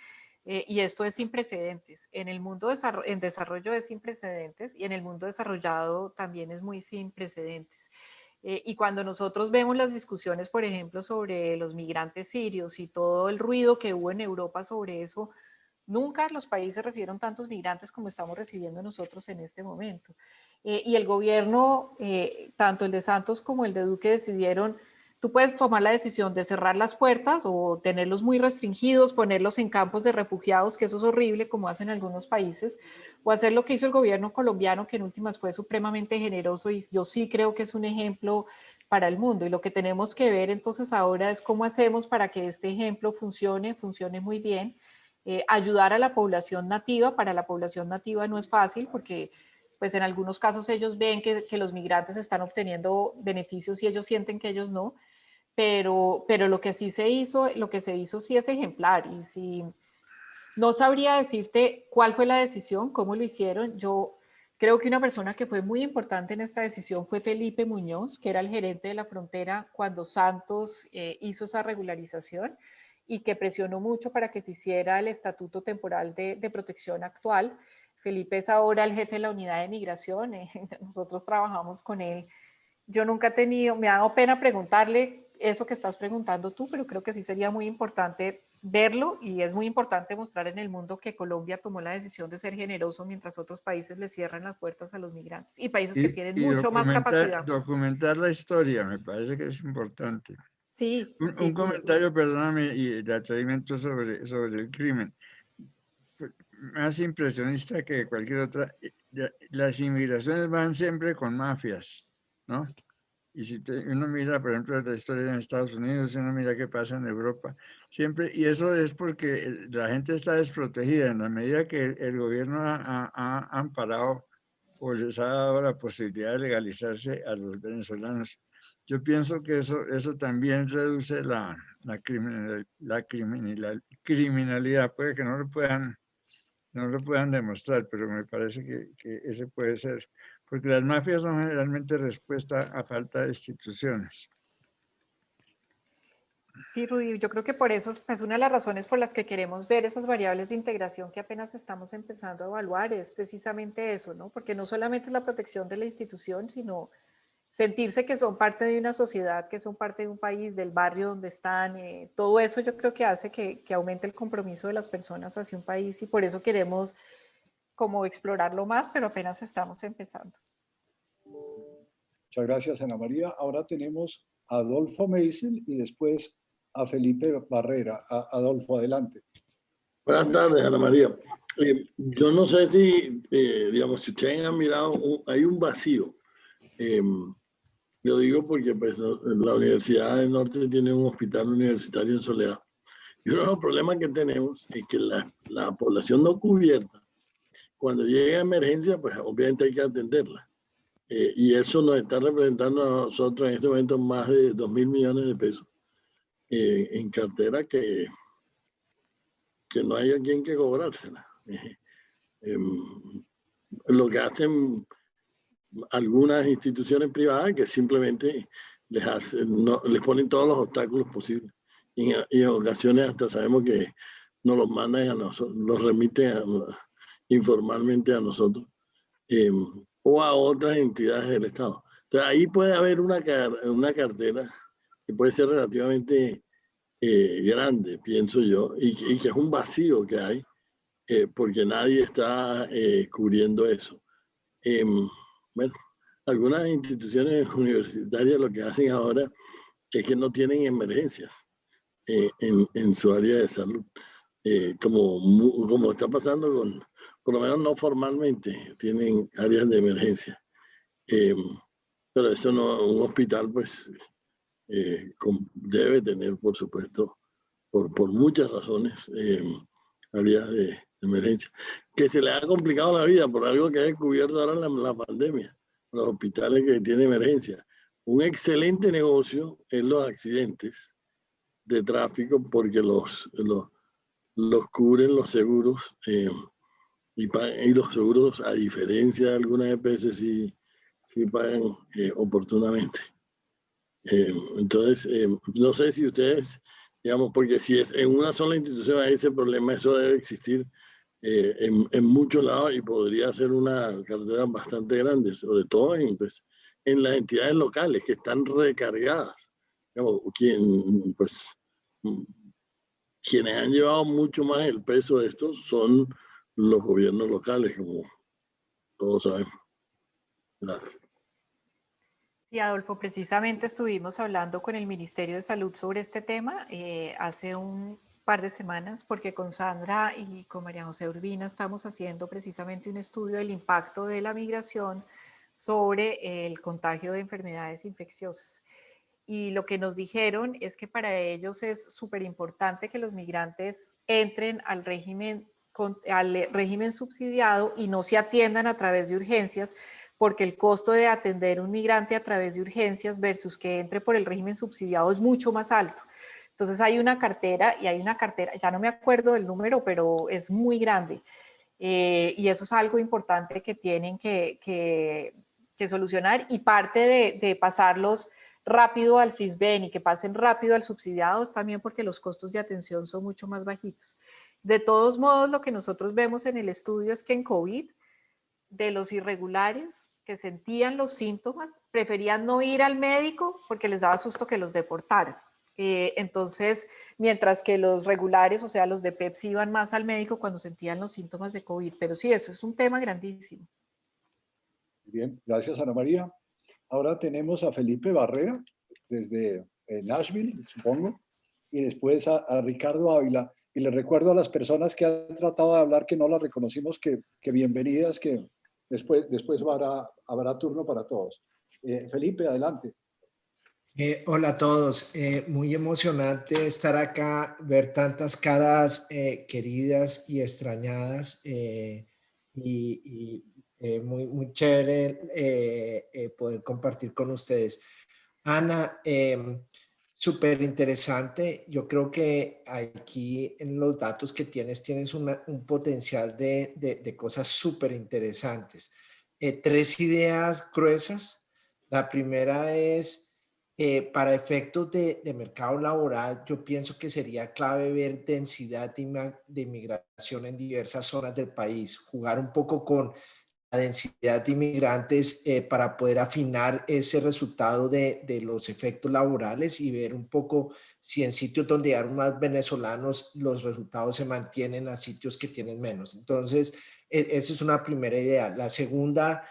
S3: Y esto es sin precedentes. En el mundo en desarrollo es sin precedentes y en el mundo desarrollado también es muy sin precedentes. Y cuando nosotros vemos las discusiones, por ejemplo, sobre los migrantes sirios y todo el ruido que hubo en Europa sobre eso, nunca los países recibieron tantos migrantes como estamos recibiendo nosotros en este momento. Y el gobierno, tanto el de Santos como el de Duque, decidieron, tú puedes tomar la decisión de cerrar las puertas o tenerlos muy restringidos, ponerlos en campos de refugiados, que eso es horrible, como hacen algunos países, o hacer lo que hizo el gobierno colombiano, que en últimas fue supremamente generoso y yo sí creo que es un ejemplo para el mundo. Y lo que tenemos que ver entonces ahora es cómo hacemos para que este ejemplo funcione muy bien. Ayudar a la población nativa. Para la población nativa no es fácil porque pues en algunos casos ellos ven que los migrantes están obteniendo beneficios y ellos sienten que ellos no, pero lo que sí se hizo, lo que se hizo sí es ejemplar. Y si no sabría decirte cuál fue la decisión, cómo lo hicieron. Yo creo que una persona que fue muy importante en esta decisión fue Felipe Muñoz, que era el gerente de la frontera cuando Santos hizo esa regularización y que presionó mucho para que se hiciera el estatuto temporal de protección actual. Felipe es ahora el jefe de la unidad de migración, nosotros trabajamos con él. Yo nunca he tenido, me ha dado pena preguntarle eso que estás preguntando tú, pero creo que sí sería muy importante verlo y es muy importante mostrar en el mundo que Colombia tomó la decisión de ser generoso mientras otros países le cierran las puertas a los migrantes y países que tienen mucho más capacidad.
S10: Documentar la historia, me parece que es importante.
S3: Sí.
S10: Un comentario, perdóname, y el atrevimiento sobre el crimen. Más impresionista que cualquier otra. Las inmigraciones van siempre con mafias, ¿no? Y si uno mira, por ejemplo, la historia en Estados Unidos, uno mira qué pasa en Europa, siempre, y eso es porque la gente está desprotegida en la medida que el gobierno ha amparado o les ha dado la posibilidad de legalizarse a los venezolanos. Yo pienso que eso también reduce la criminalidad. Puede que no lo puedan demostrar, pero me parece que ese puede ser. Porque las mafias son generalmente respuesta a falta de instituciones.
S3: Sí, Rudy, yo creo que por eso es una de las razones por las que queremos ver esas variables de integración que apenas estamos empezando a evaluar, es precisamente eso, ¿no? Porque no solamente es la protección de la institución, sino sentirse que son parte de una sociedad, que son parte de un país, del barrio donde están, todo eso yo creo que hace que aumente el compromiso de las personas hacia un país y por eso queremos como explorarlo más, pero apenas estamos empezando.
S1: Muchas gracias, Ana María. Ahora tenemos a Adolfo Meisel y después a Felipe Barrera. Adolfo, adelante.
S11: Buenas tardes, Ana María. Yo no sé si, digamos, si ustedes han mirado, hay un vacío. Lo digo porque pues, la Universidad del Norte tiene un hospital universitario en Soledad. Y uno de los problemas que tenemos es que la población no cubierta, cuando llega a emergencia, pues obviamente hay que atenderla. Y eso nos está representando a nosotros en este momento más de 2.000 millones de pesos en cartera que no hay a quien que cobrársela. Lo que hacen algunas instituciones privadas que simplemente les ponen todos los obstáculos posibles. Y en ocasiones hasta sabemos que nos los mandan a nosotros, los remiten informalmente a nosotros o a otras entidades del Estado. Entonces ahí puede haber una cartera que puede ser relativamente grande, pienso yo, y que es un vacío que hay, porque nadie está cubriendo eso. Bueno, algunas instituciones universitarias lo que hacen ahora es que no tienen emergencias en su área de salud, como está pasando por lo menos no formalmente, tienen áreas de emergencia. Pero eso no, un hospital pues debe tener, por supuesto, por muchas razones, áreas de emergencia. Que se le ha complicado la vida por algo que ha descubierto ahora la pandemia, los hospitales que tienen emergencia. Un excelente negocio es los accidentes de tráfico porque los cubren los seguros y los seguros, a diferencia de algunas EPS, sí sí pagan oportunamente. Entonces, no sé si ustedes, digamos, porque si es en una sola institución hay ese problema, eso debe existir en muchos lados y podría ser una cartera bastante grande, sobre todo pues, en las entidades locales que están recargadas. Digamos, pues, quienes han llevado mucho más el peso de esto son los gobiernos locales, como todos sabemos. Gracias.
S3: Sí, Adolfo, precisamente estuvimos hablando con el Ministerio de Salud sobre este tema hace un par de semanas, porque con Sandra y con María José Urbina estamos haciendo precisamente un estudio del impacto de la migración sobre el contagio de enfermedades infecciosas. Y lo que nos dijeron es que para ellos es súper importante que los migrantes entren al régimen subsidiado y no se atiendan a través de urgencias, porque el costo de atender a un migrante a través de urgencias versus que entre por el régimen subsidiado es mucho más alto. Entonces hay una cartera, ya no me acuerdo del número, pero es muy grande. Y eso es algo importante que tienen que solucionar, y parte de pasarlos rápido al CISBEN y que pasen rápido al subsidiado es también porque los costos de atención son mucho más bajitos. De todos modos, lo que nosotros vemos en el estudio es que en COVID, de los irregulares que sentían los síntomas, preferían no ir al médico porque les daba susto que los deportaran. Entonces, mientras que los regulares, o sea, los de PEPS, iban más al médico cuando sentían los síntomas de COVID. Pero sí, eso es un tema grandísimo.
S1: Bien, gracias Ana María. Ahora tenemos a Felipe Barrera, desde Nashville, supongo, y después a Ricardo Ávila. Y les recuerdo a las personas que han tratado de hablar que no las reconocimos, que bienvenidas, que después habrá turno para todos. Felipe, adelante.
S12: Hola a todos, muy emocionante estar acá, ver tantas caras queridas y extrañadas, muy chévere poder compartir con ustedes. Ana, súper interesante. Yo creo que aquí en los datos que tienes un potencial de cosas súper interesantes. 3 ideas gruesas. La primera es, para efectos de mercado laboral, yo pienso que sería clave ver densidad de inmigración en diversas zonas del país, jugar un poco con la densidad de inmigrantes para poder afinar ese resultado de los efectos laborales y ver un poco si en sitios donde hay más venezolanos los resultados se mantienen a sitios que tienen menos. Entonces, esa es una primera idea. La segunda,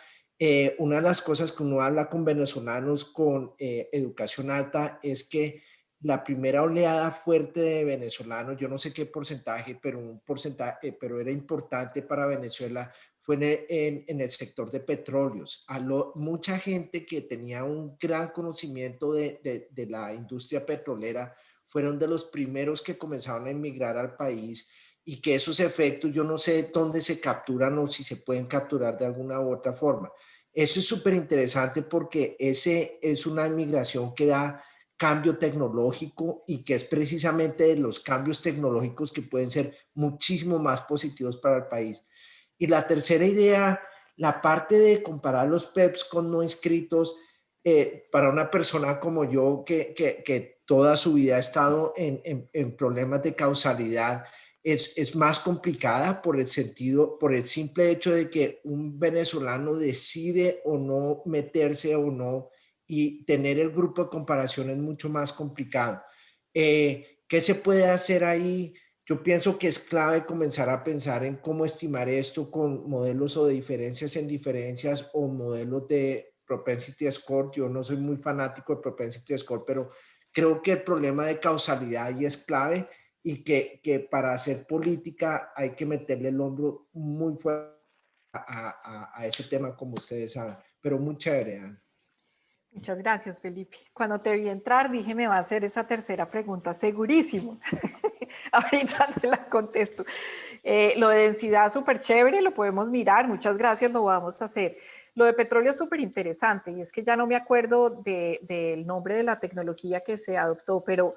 S12: una de las cosas que uno habla con venezolanos con educación alta es que la primera oleada fuerte de venezolanos, yo no sé qué porcentaje, pero era importante para Venezuela, fue en el sector de petróleos. Mucha gente que tenía un gran conocimiento de la industria petrolera fueron de los primeros que comenzaron a emigrar al país, y que esos efectos yo no sé dónde se capturan o si se pueden capturar de alguna u otra forma. Eso es súper interesante porque ese es una inmigración que da cambio tecnológico y que es precisamente de los cambios tecnológicos que pueden ser muchísimo más positivos para el país. Y la tercera idea, la parte de comparar los PEPs con no inscritos, para una persona como yo que toda su vida ha estado en problemas de causalidad, es más complicada por el simple hecho de que un venezolano decide o no meterse o no, y tener el grupo de comparación es mucho más complicado. ¿Qué se puede hacer ahí? Yo pienso que es clave comenzar a pensar en cómo estimar esto con modelos o de diferencias en diferencias o modelos de propensity score. Yo no soy muy fanático de propensity score, pero creo que el problema de causalidad ahí es clave, y que para hacer política hay que meterle el hombro muy fuerte a ese tema, como ustedes saben. Pero muy chévere, Ana.
S3: Muchas gracias, Felipe. Cuando te vi entrar dije, me va a hacer esa tercera pregunta, segurísimo. Ahorita te la contesto. Lo de densidad súper chévere, lo podemos mirar, muchas gracias, lo vamos a hacer. Lo de petróleo es súper interesante, y es que ya no me acuerdo del nombre de la tecnología que se adoptó, pero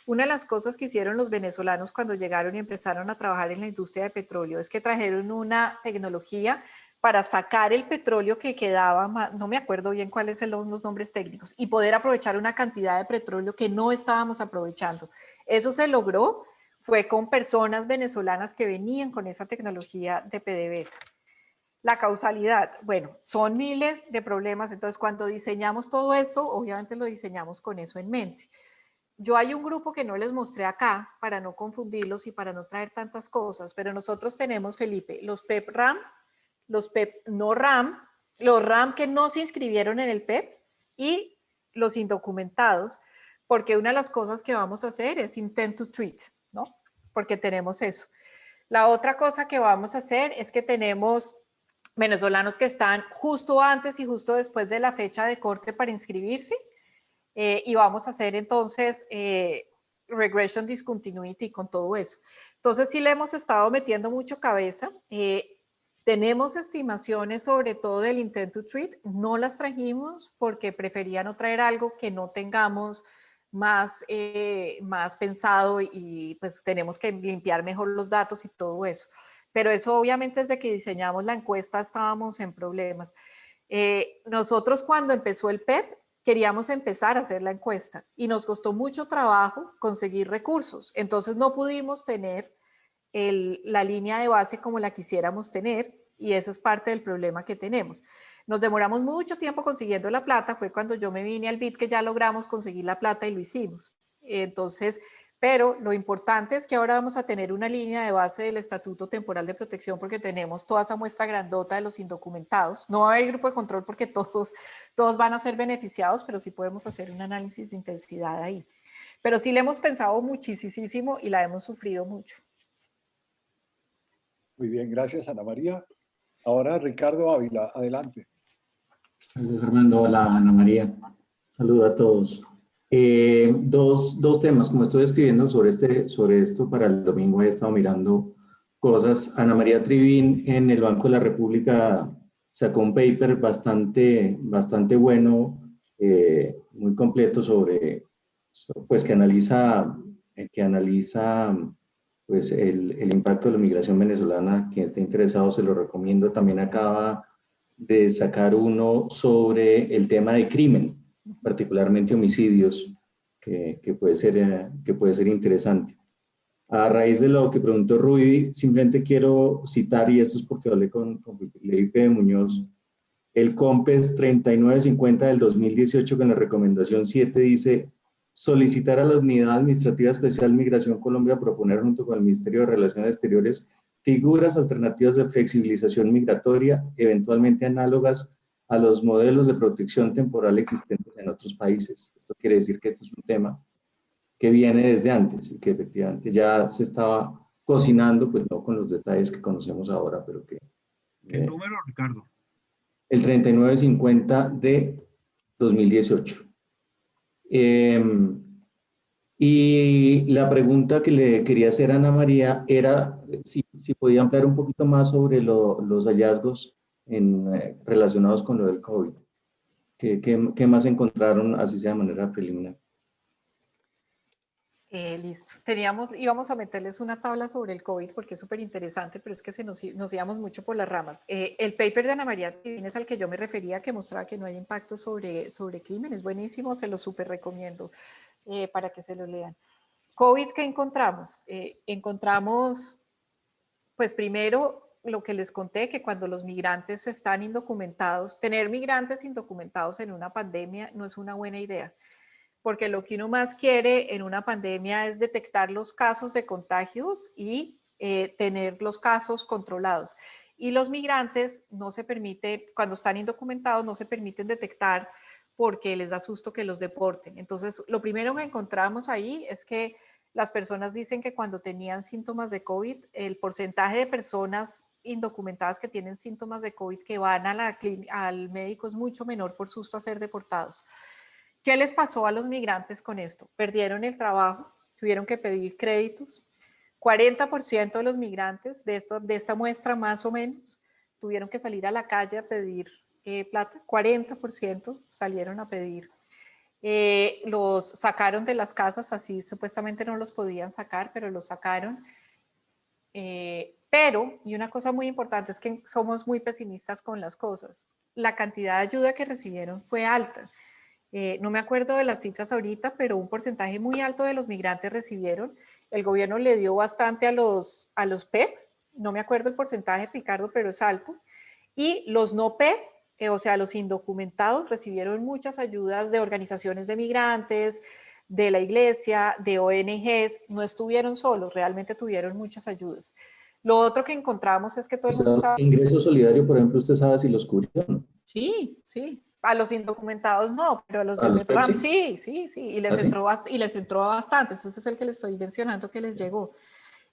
S3: una de las cosas que hicieron los venezolanos cuando llegaron y empezaron a trabajar en la industria de petróleo es que trajeron una tecnología para sacar el petróleo que quedaba, no me acuerdo bien cuáles son los nombres técnicos, y poder aprovechar una cantidad de petróleo que no estábamos aprovechando. Eso se logró, fue con personas venezolanas que venían con esa tecnología de PDVSA. La causalidad, bueno, son miles de problemas, entonces cuando diseñamos todo esto, obviamente lo diseñamos con eso en mente. Yo hay un grupo que no les mostré acá para no confundirlos y para no traer tantas cosas, pero nosotros tenemos, Felipe, los PEP-RAM, los PEP no RAM, los RAM que no se inscribieron en el PEP y los indocumentados, porque una de las cosas que vamos a hacer es intent to treat, ¿no? Porque tenemos eso. La otra cosa que vamos a hacer es que tenemos venezolanos que están justo antes y justo después de la fecha de corte para inscribirse, y vamos a hacer entonces regression discontinuity con todo eso. Entonces sí le hemos estado metiendo mucho cabeza. Tenemos estimaciones sobre todo del intent to treat, no las trajimos porque prefería no traer algo que no tengamos más pensado, y pues tenemos que limpiar mejor los datos y todo eso. Pero eso obviamente desde que diseñamos la encuesta estábamos en problemas. Nosotros cuando empezó el PEP queríamos empezar a hacer la encuesta y nos costó mucho trabajo conseguir recursos, entonces no pudimos tener la línea de base como la quisiéramos tener, y eso es parte del problema que tenemos. Nos demoramos mucho tiempo consiguiendo la plata, fue cuando yo me vine al BID que ya logramos conseguir la plata y lo hicimos. Entonces, pero lo importante es que ahora vamos a tener una línea de base del Estatuto Temporal de Protección porque tenemos toda esa muestra grandota de los indocumentados. No va a haber grupo de control porque todos van a ser beneficiados, pero sí podemos hacer un análisis de intensidad ahí. Pero sí le hemos pensado muchísimo y la hemos sufrido mucho.
S1: Muy bien, gracias Ana María. Ahora Ricardo Ávila, adelante.
S13: Gracias Armando, hola Ana María, saludo a todos. Dos temas, como estoy escribiendo sobre esto para el domingo he estado mirando cosas. Ana María Trivín en el Banco de la República sacó un paper bastante bueno, muy completo pues que analiza pues el impacto de la migración venezolana. Quien esté interesado se lo recomiendo. También acaba de sacar uno sobre el tema de crimen, particularmente homicidios, que puede ser interesante. A raíz de lo que preguntó Rui, simplemente quiero citar, y esto es porque hablé con Felipe Muñoz, el COMPES 3950 del 2018 con la recomendación 7 dice: solicitar a la Unidad Administrativa Especial Migración Colombia proponer junto con el Ministerio de Relaciones Exteriores figuras alternativas de flexibilización migratoria, eventualmente análogas a los modelos de protección temporal existentes en otros países. Esto quiere decir que este es un tema que viene desde antes y que efectivamente ya se estaba cocinando, pues no con los detalles que conocemos ahora, pero que...
S6: ¿Qué número, Ricardo?
S13: El 3950 de 2018. Y la pregunta que le quería hacer a Ana María era si podía ampliar un poquito más sobre los hallazgos relacionados con lo del COVID. ¿Qué más encontraron, así sea de manera preliminar?
S3: Listo. Íbamos a meterles una tabla sobre el COVID porque es súper interesante, pero es que nos íbamos mucho por las ramas. El paper de Ana María Trivín es al que yo me refería, que mostraba que no hay impacto sobre crimen. Es buenísimo, se lo súper recomiendo para que se lo lean. COVID, ¿qué encontramos? Encontramos, pues primero, lo que les conté, que cuando los migrantes están indocumentados, tener migrantes indocumentados en una pandemia no es una buena idea, porque lo que uno más quiere en una pandemia es detectar los casos de contagios y tener los casos controlados. Y los migrantes no se permiten, cuando están indocumentados, no se permiten detectar porque les da susto que los deporten. Entonces, lo primero que encontramos ahí es que las personas dicen que cuando tenían síntomas de COVID, el porcentaje de personas indocumentadas que tienen síntomas de COVID que van al médico es mucho menor por susto a ser deportados. ¿Qué les pasó a los migrantes con esto? Perdieron el trabajo, tuvieron que pedir créditos. 40% de los migrantes de esta muestra más o menos tuvieron que salir a la calle a pedir plata. 40% salieron a pedir. Los sacaron de las casas, así supuestamente no los podían sacar, pero los sacaron. Pero, y una cosa muy importante es que somos muy pesimistas con las cosas. La cantidad de ayuda que recibieron fue alta. No me acuerdo de las cifras ahorita, pero un porcentaje muy alto de los migrantes recibieron. El gobierno le dio bastante a los PEP, no me acuerdo el porcentaje, Ricardo, pero es alto. Y los no PEP, o sea, los indocumentados, recibieron muchas ayudas de organizaciones de migrantes, de la iglesia, de ONGs, no estuvieron solos, realmente tuvieron muchas ayudas. Lo otro que encontramos es que todo el mundo estaba...
S13: Ingreso solidario, por ejemplo, ¿usted sabe si los cubrieron?
S3: Sí, sí. A los indocumentados no, pero a los de
S13: los
S3: PEPRAM
S13: sí?
S3: sí. Y les, y les entró bastante. Este es el que les estoy mencionando que les llegó.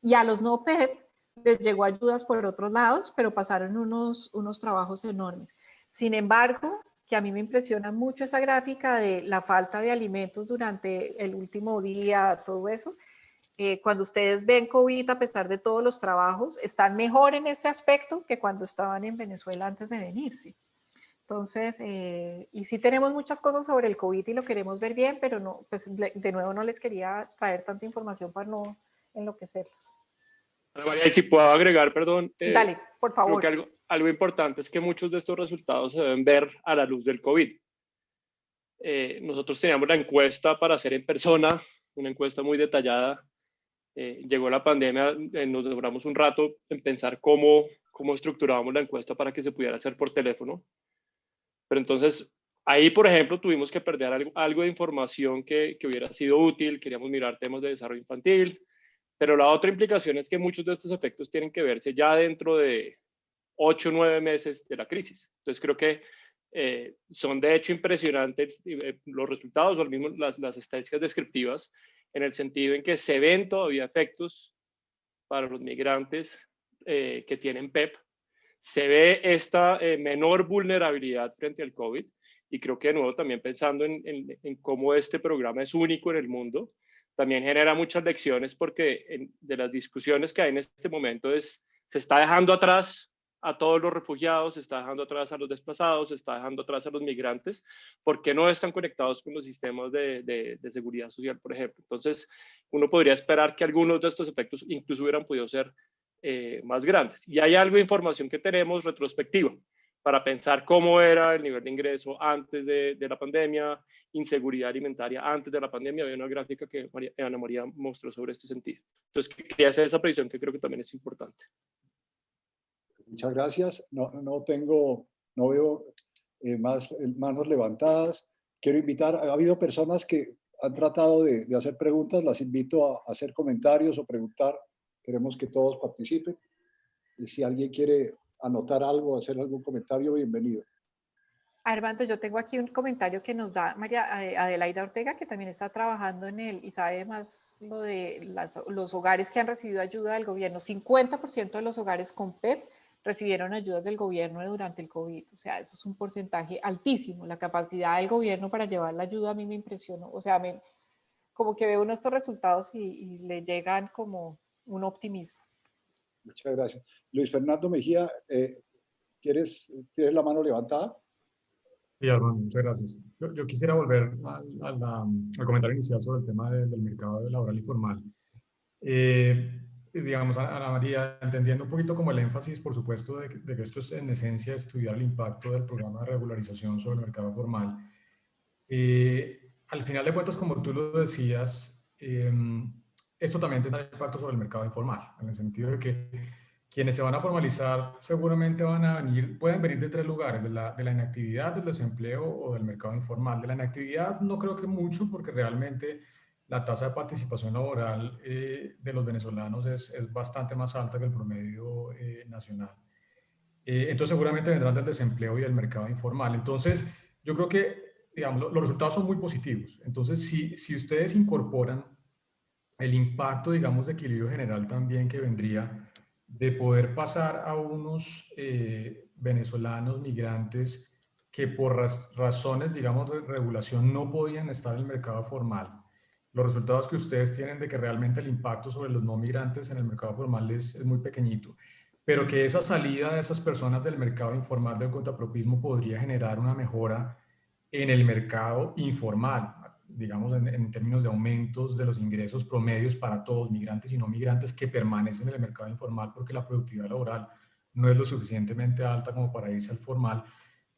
S3: Y a los no PEP les llegó ayudas por otros lados, pero pasaron unos trabajos enormes. Sin embargo, que a mí me impresiona mucho esa gráfica de la falta de alimentos durante el último día, todo eso. Cuando ustedes ven COVID, a pesar de todos los trabajos, están mejor en ese aspecto que cuando estaban en Venezuela antes de venirse. Entonces, y sí tenemos muchas cosas sobre el COVID y lo queremos ver bien, pero no, pues de nuevo no les quería traer tanta información para no enloquecerlos.
S14: Ana María, y si puedo agregar, perdón.
S3: Dale, por favor.
S14: Creo que algo importante es que muchos de estos resultados se deben ver a la luz del COVID. Nosotros teníamos la encuesta para hacer en persona, una encuesta muy detallada. Llegó la pandemia, nos demoramos un rato en pensar cómo estructurábamos la encuesta para que se pudiera hacer por teléfono. Pero entonces, ahí, por ejemplo, tuvimos que perder algo de información que hubiera sido útil. Queríamos mirar temas de desarrollo infantil. Pero la otra implicación es que muchos de estos efectos tienen que verse ya dentro de 8 o 9 meses de la crisis. Entonces, creo que son de hecho impresionantes los resultados o mismo las estadísticas descriptivas, en el sentido en que se ven todavía efectos para los migrantes que tienen PEP. Se ve esta menor vulnerabilidad frente al COVID, y creo que de nuevo también pensando en cómo este programa es único en el mundo, también genera muchas lecciones, porque de las discusiones que hay en este momento se está dejando atrás a todos los refugiados, se está dejando atrás a los desplazados, se está dejando atrás a los migrantes, porque no están conectados con los sistemas de seguridad social, por ejemplo. Entonces, uno podría esperar que algunos de estos efectos incluso hubieran podido ser más grandes. Y hay algo de información que tenemos retrospectiva para pensar cómo era el nivel de ingreso antes de la pandemia, inseguridad alimentaria antes de la pandemia. Había una gráfica que Ana María mostró sobre este sentido. Entonces, quería hacer esa precisión que creo que también es importante.
S1: Muchas gracias. No veo más manos levantadas. Quiero invitar, ha habido personas que han tratado de hacer preguntas, las invito a hacer comentarios o preguntar. Queremos que todos participen. Y si alguien quiere anotar algo, hacer algún comentario, bienvenido.
S3: Armando, yo tengo aquí un comentario que nos da María Adelaida Ortega, que también está trabajando en él y sabe más lo de los hogares que han recibido ayuda del gobierno. 50% de los hogares con PEP recibieron ayudas del gobierno durante el COVID. O sea, eso es un porcentaje altísimo. La capacidad del gobierno para llevar la ayuda a mí me impresionó. O sea, como que veo uno estos resultados y le llegan como un optimismo.
S1: Muchas gracias. Luis Fernando Mejía, ¿tienes la mano levantada?
S4: Sí, Armando, muchas gracias. Yo quisiera volver al comentario inicial sobre el tema del mercado laboral informal. Digamos, Ana María, entendiendo un poquito como el énfasis, por supuesto, de que esto es en esencia estudiar el impacto del programa de regularización sobre el mercado formal. Al final de cuentas, como tú lo decías, esto también tendrá impacto sobre el mercado informal, en el sentido de que quienes se van a formalizar seguramente pueden venir de tres lugares: de la inactividad, del desempleo o del mercado informal. De la inactividad no creo que mucho, porque realmente la tasa de participación laboral de los venezolanos es bastante más alta que el promedio nacional. Entonces seguramente vendrán del desempleo y del mercado informal. Entonces yo creo que, digamos, los resultados son muy positivos. Entonces si ustedes incorporan el impacto, digamos, de equilibrio general también que vendría de poder pasar a unos venezolanos migrantes que por razones, digamos, de regulación no podían estar en el mercado formal. Los resultados que ustedes tienen de que realmente el impacto sobre los no migrantes en el mercado formal es muy pequeñito, pero que esa salida de esas personas del mercado informal del contrapropismo podría generar una mejora en el mercado informal. digamos, en términos de aumentos de los ingresos promedios para todos, migrantes y no migrantes, que permanecen en el mercado informal porque la productividad laboral no es lo suficientemente alta como para irse al formal.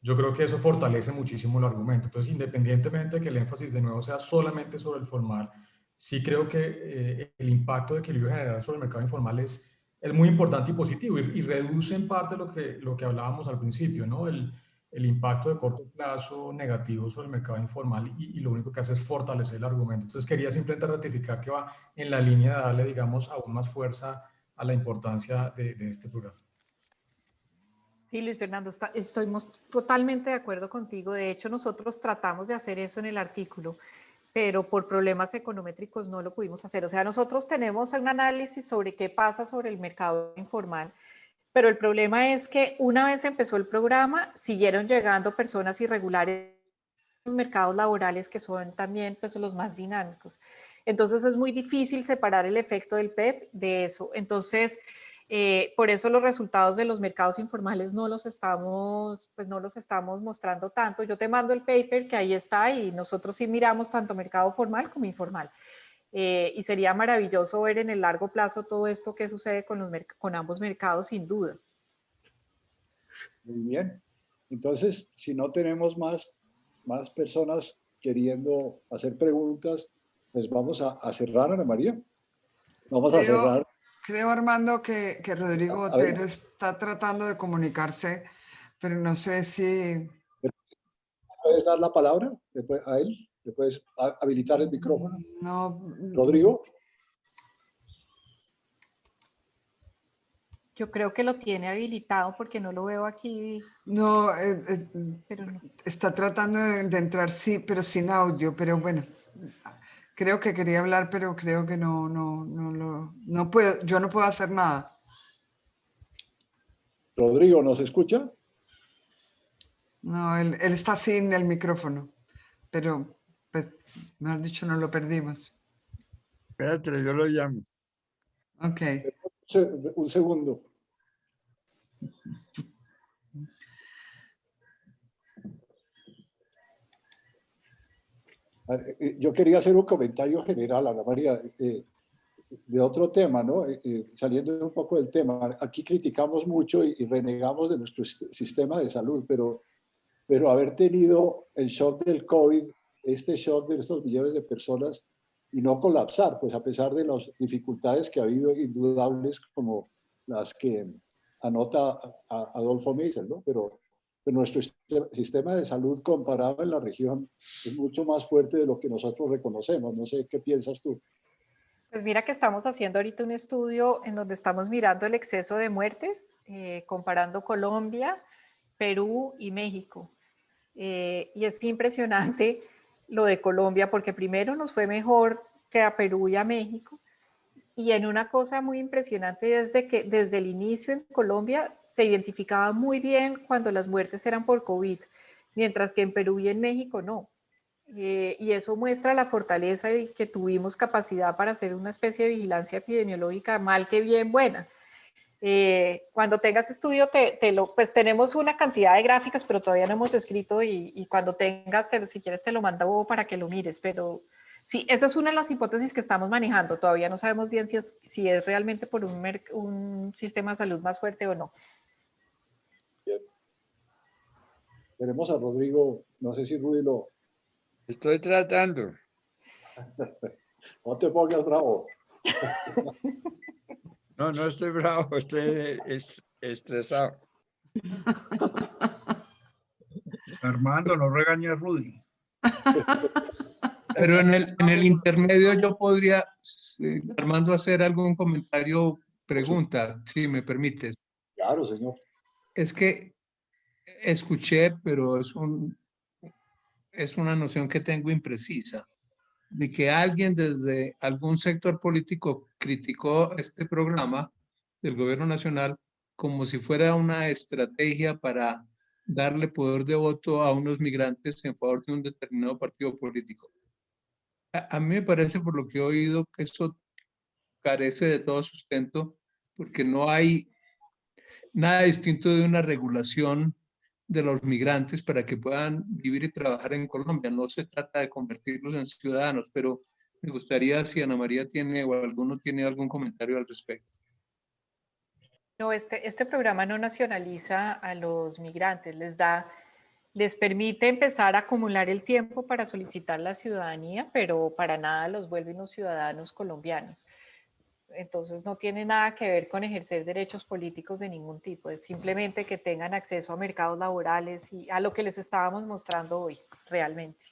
S4: Yo creo que eso fortalece muchísimo el argumento. Entonces, independientemente de que el énfasis de nuevo sea solamente sobre el formal, sí creo que el impacto de equilibrio general sobre el mercado informal es muy importante y positivo, y reduce en parte lo que hablábamos al principio, ¿no? El impacto de corto plazo negativo sobre el mercado informal, y lo único que hace es fortalecer el argumento. Entonces quería simplemente ratificar que va en la línea de darle, digamos, aún más fuerza a la importancia de este programa.
S3: Sí, Luis Fernando, estoy totalmente de acuerdo contigo. De hecho, nosotros tratamos de hacer eso en el artículo, pero por problemas econométricos no lo pudimos hacer. O sea, nosotros tenemos un análisis sobre qué pasa sobre el mercado informal, pero el problema es que una vez empezó el programa, siguieron llegando personas irregulares en los mercados laborales, que son también pues, los más dinámicos. Entonces es muy difícil separar el efecto del PEP de eso. Entonces, por eso los resultados de los mercados informales no los estamos mostrando tanto. Yo te mando el paper que ahí está, y nosotros sí miramos tanto mercado formal como informal. Y sería maravilloso ver en el largo plazo todo esto que sucede con ambos mercados, sin duda.
S1: Muy bien. Entonces, si no tenemos más personas queriendo hacer preguntas, pues vamos a cerrar, Ana María. Vamos a cerrar.
S15: Creo, Armando, que Rodrigo Otero está tratando de comunicarse, pero no sé si...
S1: ¿Puedes dar la palabra a él? ¿Le puedes habilitar el micrófono?
S15: No.
S1: ¿Rodrigo?
S3: Yo creo que lo tiene habilitado porque no lo veo aquí.
S15: No,
S3: pero no.
S15: Está tratando de entrar, sí, pero sin audio, pero bueno. Creo que quería hablar, pero creo que no puedo, yo no puedo hacer nada.
S1: Rodrigo, ¿nos escucha?
S15: No, él está sin el micrófono, pero, pues, mejor dicho, no lo perdimos.
S10: Espérate, yo lo llamo.
S15: Ok.
S1: Un segundo. Yo quería hacer un comentario general, Ana María, de otro tema, ¿no? Saliendo un poco del tema. Aquí criticamos mucho y renegamos de nuestro sistema de salud, pero haber tenido el shock del COVID, este shock de estos millones de personas, y no colapsar, pues a pesar de las dificultades que ha habido indudables, como las que anota Adolfo Meisel, ¿no? Pero nuestro sistema de salud comparado en la región es mucho más fuerte de lo que nosotros reconocemos. No sé, ¿qué piensas tú?
S3: Pues mira que estamos haciendo ahorita un estudio en donde estamos mirando el exceso de muertes, comparando Colombia, Perú y México. Y es impresionante lo de Colombia, porque primero nos fue mejor que a Perú y a México. Y en una cosa muy impresionante es de que desde el inicio en Colombia se identificaba muy bien cuando las muertes eran por COVID, mientras que en Perú y en México no. Y eso muestra la fortaleza y que tuvimos capacidad para hacer una especie de vigilancia epidemiológica mal que bien buena. Cuando tengas estudio, pues tenemos una cantidad de gráficos, pero todavía no hemos escrito, y cuando tengas, si quieres te lo mando para que lo mires, pero sí, esa es una de las hipótesis que estamos manejando. Todavía no sabemos bien si es realmente por un sistema de salud más fuerte o no.
S1: Bien. Tenemos a Rodrigo, no sé si Rudy lo...
S10: Estoy tratando.
S1: No te pongas bravo.
S10: No estoy bravo, estoy estresado.
S6: Armando, no regañes a Rudy.
S16: Pero en el intermedio yo podría, Armando, hacer algún comentario, pregunta, si me permites.
S1: Claro, señor.
S16: Es que escuché, pero es una noción que tengo imprecisa, de que alguien desde algún sector político criticó este programa del gobierno nacional como si fuera una estrategia para darle poder de voto a unos migrantes en favor de un determinado partido político. A mí me parece, por lo que he oído, que eso carece de todo sustento, porque no hay nada distinto de una regulación de los migrantes para que puedan vivir y trabajar en Colombia. No se trata de convertirlos en ciudadanos, pero me gustaría si Ana María tiene o alguno tiene algún comentario al respecto.
S3: No, este programa no nacionaliza a los migrantes, les permite empezar a acumular el tiempo para solicitar la ciudadanía, pero para nada los vuelve unos ciudadanos colombianos. Entonces no tiene nada que ver con ejercer derechos políticos de ningún tipo, es simplemente que tengan acceso a mercados laborales y a lo que les estábamos mostrando hoy, realmente.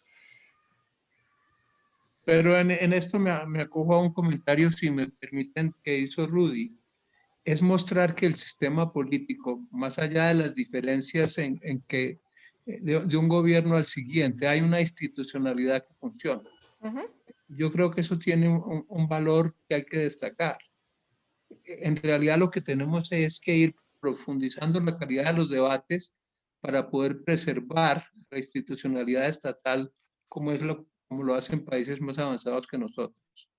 S16: Pero en esto me acojo a un comentario, si me permiten, que hizo Rudy. Es mostrar que el sistema político, más allá de las diferencias en que de un gobierno al siguiente, hay una institucionalidad que funciona. Yo creo que eso tiene un valor que hay que destacar. En realidad lo que tenemos es que ir profundizando la calidad de los debates para poder preservar la institucionalidad estatal como lo hacen países más avanzados que nosotros.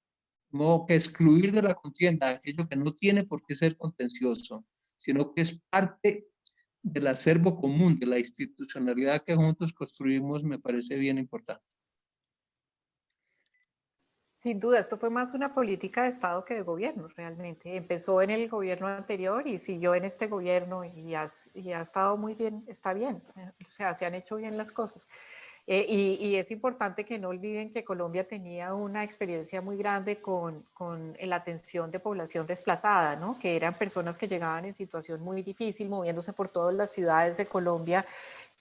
S16: No que excluir de la contienda aquello que no tiene por qué ser contencioso, sino que es parte del acervo común, de la institucionalidad que juntos construimos, me parece bien importante.
S3: Sin duda, esto fue más una política de Estado que de gobierno, realmente. Empezó en el gobierno anterior y siguió en este gobierno y ha estado muy bien, está bien. O sea, se han hecho bien las cosas. Y es importante que no olviden que Colombia tenía una experiencia muy grande con la atención de población desplazada, ¿no? Que eran personas que llegaban en situación muy difícil, moviéndose por todas las ciudades de Colombia,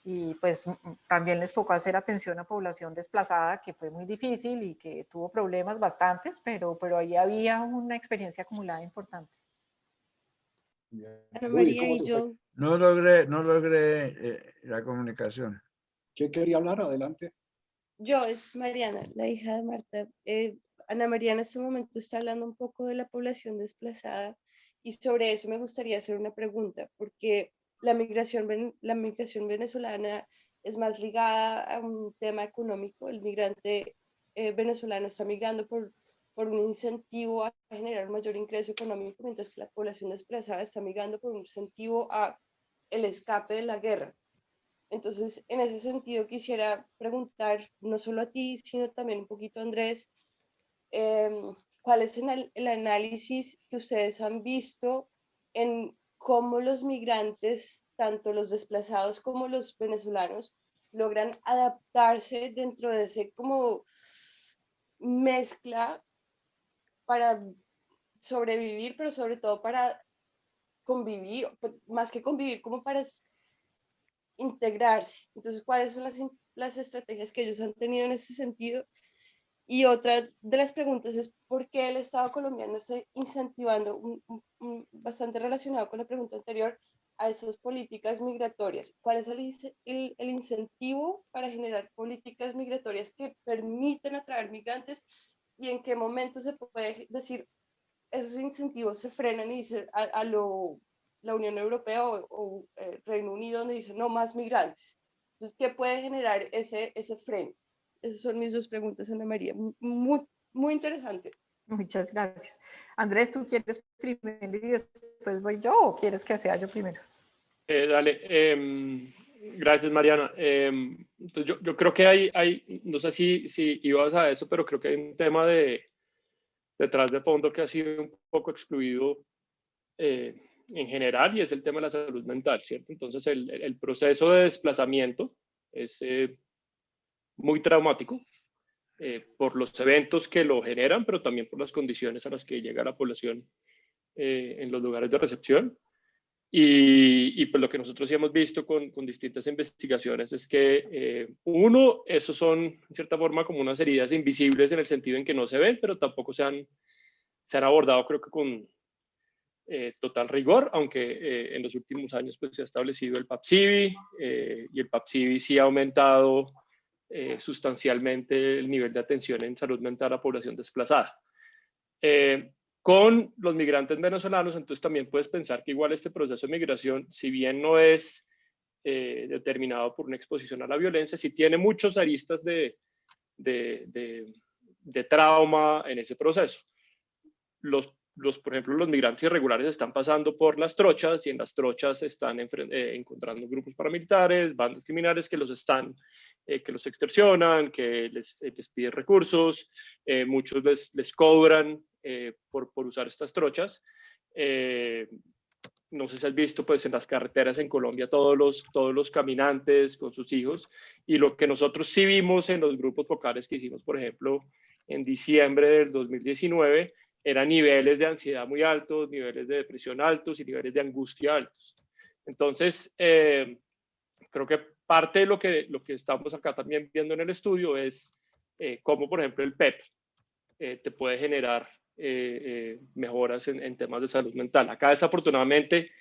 S3: y pues también les tocó hacer atención a población desplazada, que fue muy difícil y que tuvo problemas bastantes, pero ahí había una experiencia acumulada importante.
S10: Ana María y yo. No logré la comunicación.
S1: ¿Quién quería hablar? Adelante.
S17: Yo, es Mariana, la hija de Marta. Ana María en este momento está hablando un poco de la población desplazada y sobre eso me gustaría hacer una pregunta, porque la migración venezolana es más ligada a un tema económico. El migrante venezolano está migrando por un incentivo a generar mayor ingreso económico, mientras que la población desplazada está migrando por un incentivo a el escape de la guerra. Entonces, en ese sentido, quisiera preguntar, no solo a ti, sino también un poquito a Andrés, ¿cuál es el análisis que ustedes han visto en cómo los migrantes, tanto los desplazados como los venezolanos, logran adaptarse dentro de ese como mezcla para sobrevivir, pero sobre todo para convivir, más que convivir, como para integrarse? Entonces, ¿cuáles son las estrategias que ellos han tenido en ese sentido? Y otra de las preguntas es ¿por qué el Estado colombiano está incentivando, bastante relacionado con la pregunta anterior, a esas políticas migratorias? ¿Cuál es el incentivo para generar políticas migratorias que permiten atraer migrantes? ¿Y en qué momento se puede decir esos incentivos se frenan y dicen la Unión Europea o Reino Unido, donde dicen no más migrantes? Entonces, ¿qué puede generar ese freno? Esas son mis dos preguntas, Ana María. Muy, muy interesante.
S3: Muchas gracias. Andrés, ¿tú quieres primero y después voy yo o quieres que sea yo primero?
S14: Dale. Gracias, Mariana. Entonces yo creo que hay, no sé si ibas a eso, pero creo que hay un tema detrás de fondo que ha sido un poco excluido en general, y es el tema de la salud mental, ¿cierto? Entonces el proceso de desplazamiento es muy traumático por los eventos que lo generan, pero también por las condiciones a las que llega la población en los lugares de recepción. Y pues lo que nosotros sí hemos visto con distintas investigaciones es que, uno, esos son, en cierta forma, como unas heridas invisibles en el sentido en que no se ven, pero tampoco se han abordado, creo que con total rigor, aunque en los últimos años pues, se ha establecido el PAPCIBI, y el PAPCIBI sí ha aumentado sustancialmente el nivel de atención en salud mental a la población desplazada. Con los migrantes venezolanos, entonces también puedes pensar que igual este proceso de migración, si bien no es determinado por una exposición a la violencia, sí tiene muchos aristas de trauma en ese proceso. Los por ejemplo, los migrantes irregulares están pasando por las trochas y en las trochas están encontrando grupos paramilitares, bandas criminales que los extorsionan, que les piden recursos, muchos les cobran por usar estas trochas. No sé si has visto, pues en las carreteras en Colombia todos los caminantes con sus hijos, y lo que nosotros sí vimos en los grupos focales que hicimos, por ejemplo, en diciembre del 2019, eran niveles de ansiedad muy altos, niveles de depresión altos y niveles de angustia altos. Entonces, creo que parte de lo que estamos acá también viendo en el estudio es cómo, por ejemplo, el PEP te puede generar mejoras en temas de salud mental. Acá, desafortunadamente,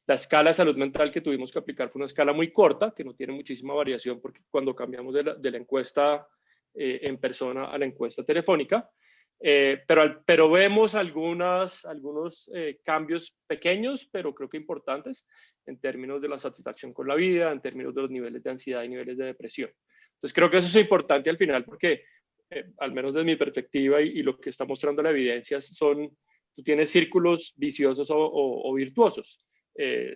S14: la escala de salud mental que tuvimos que aplicar fue una escala muy corta, que no tiene muchísima variación, porque cuando cambiamos de la encuesta en persona a la encuesta telefónica, pero vemos algunos cambios pequeños, pero creo que importantes, en términos de la satisfacción con la vida, en términos de los niveles de ansiedad y niveles de depresión. Entonces, creo que eso es importante al final, porque al menos desde mi perspectiva y lo que está mostrando la evidencia tú tienes círculos viciosos o virtuosos.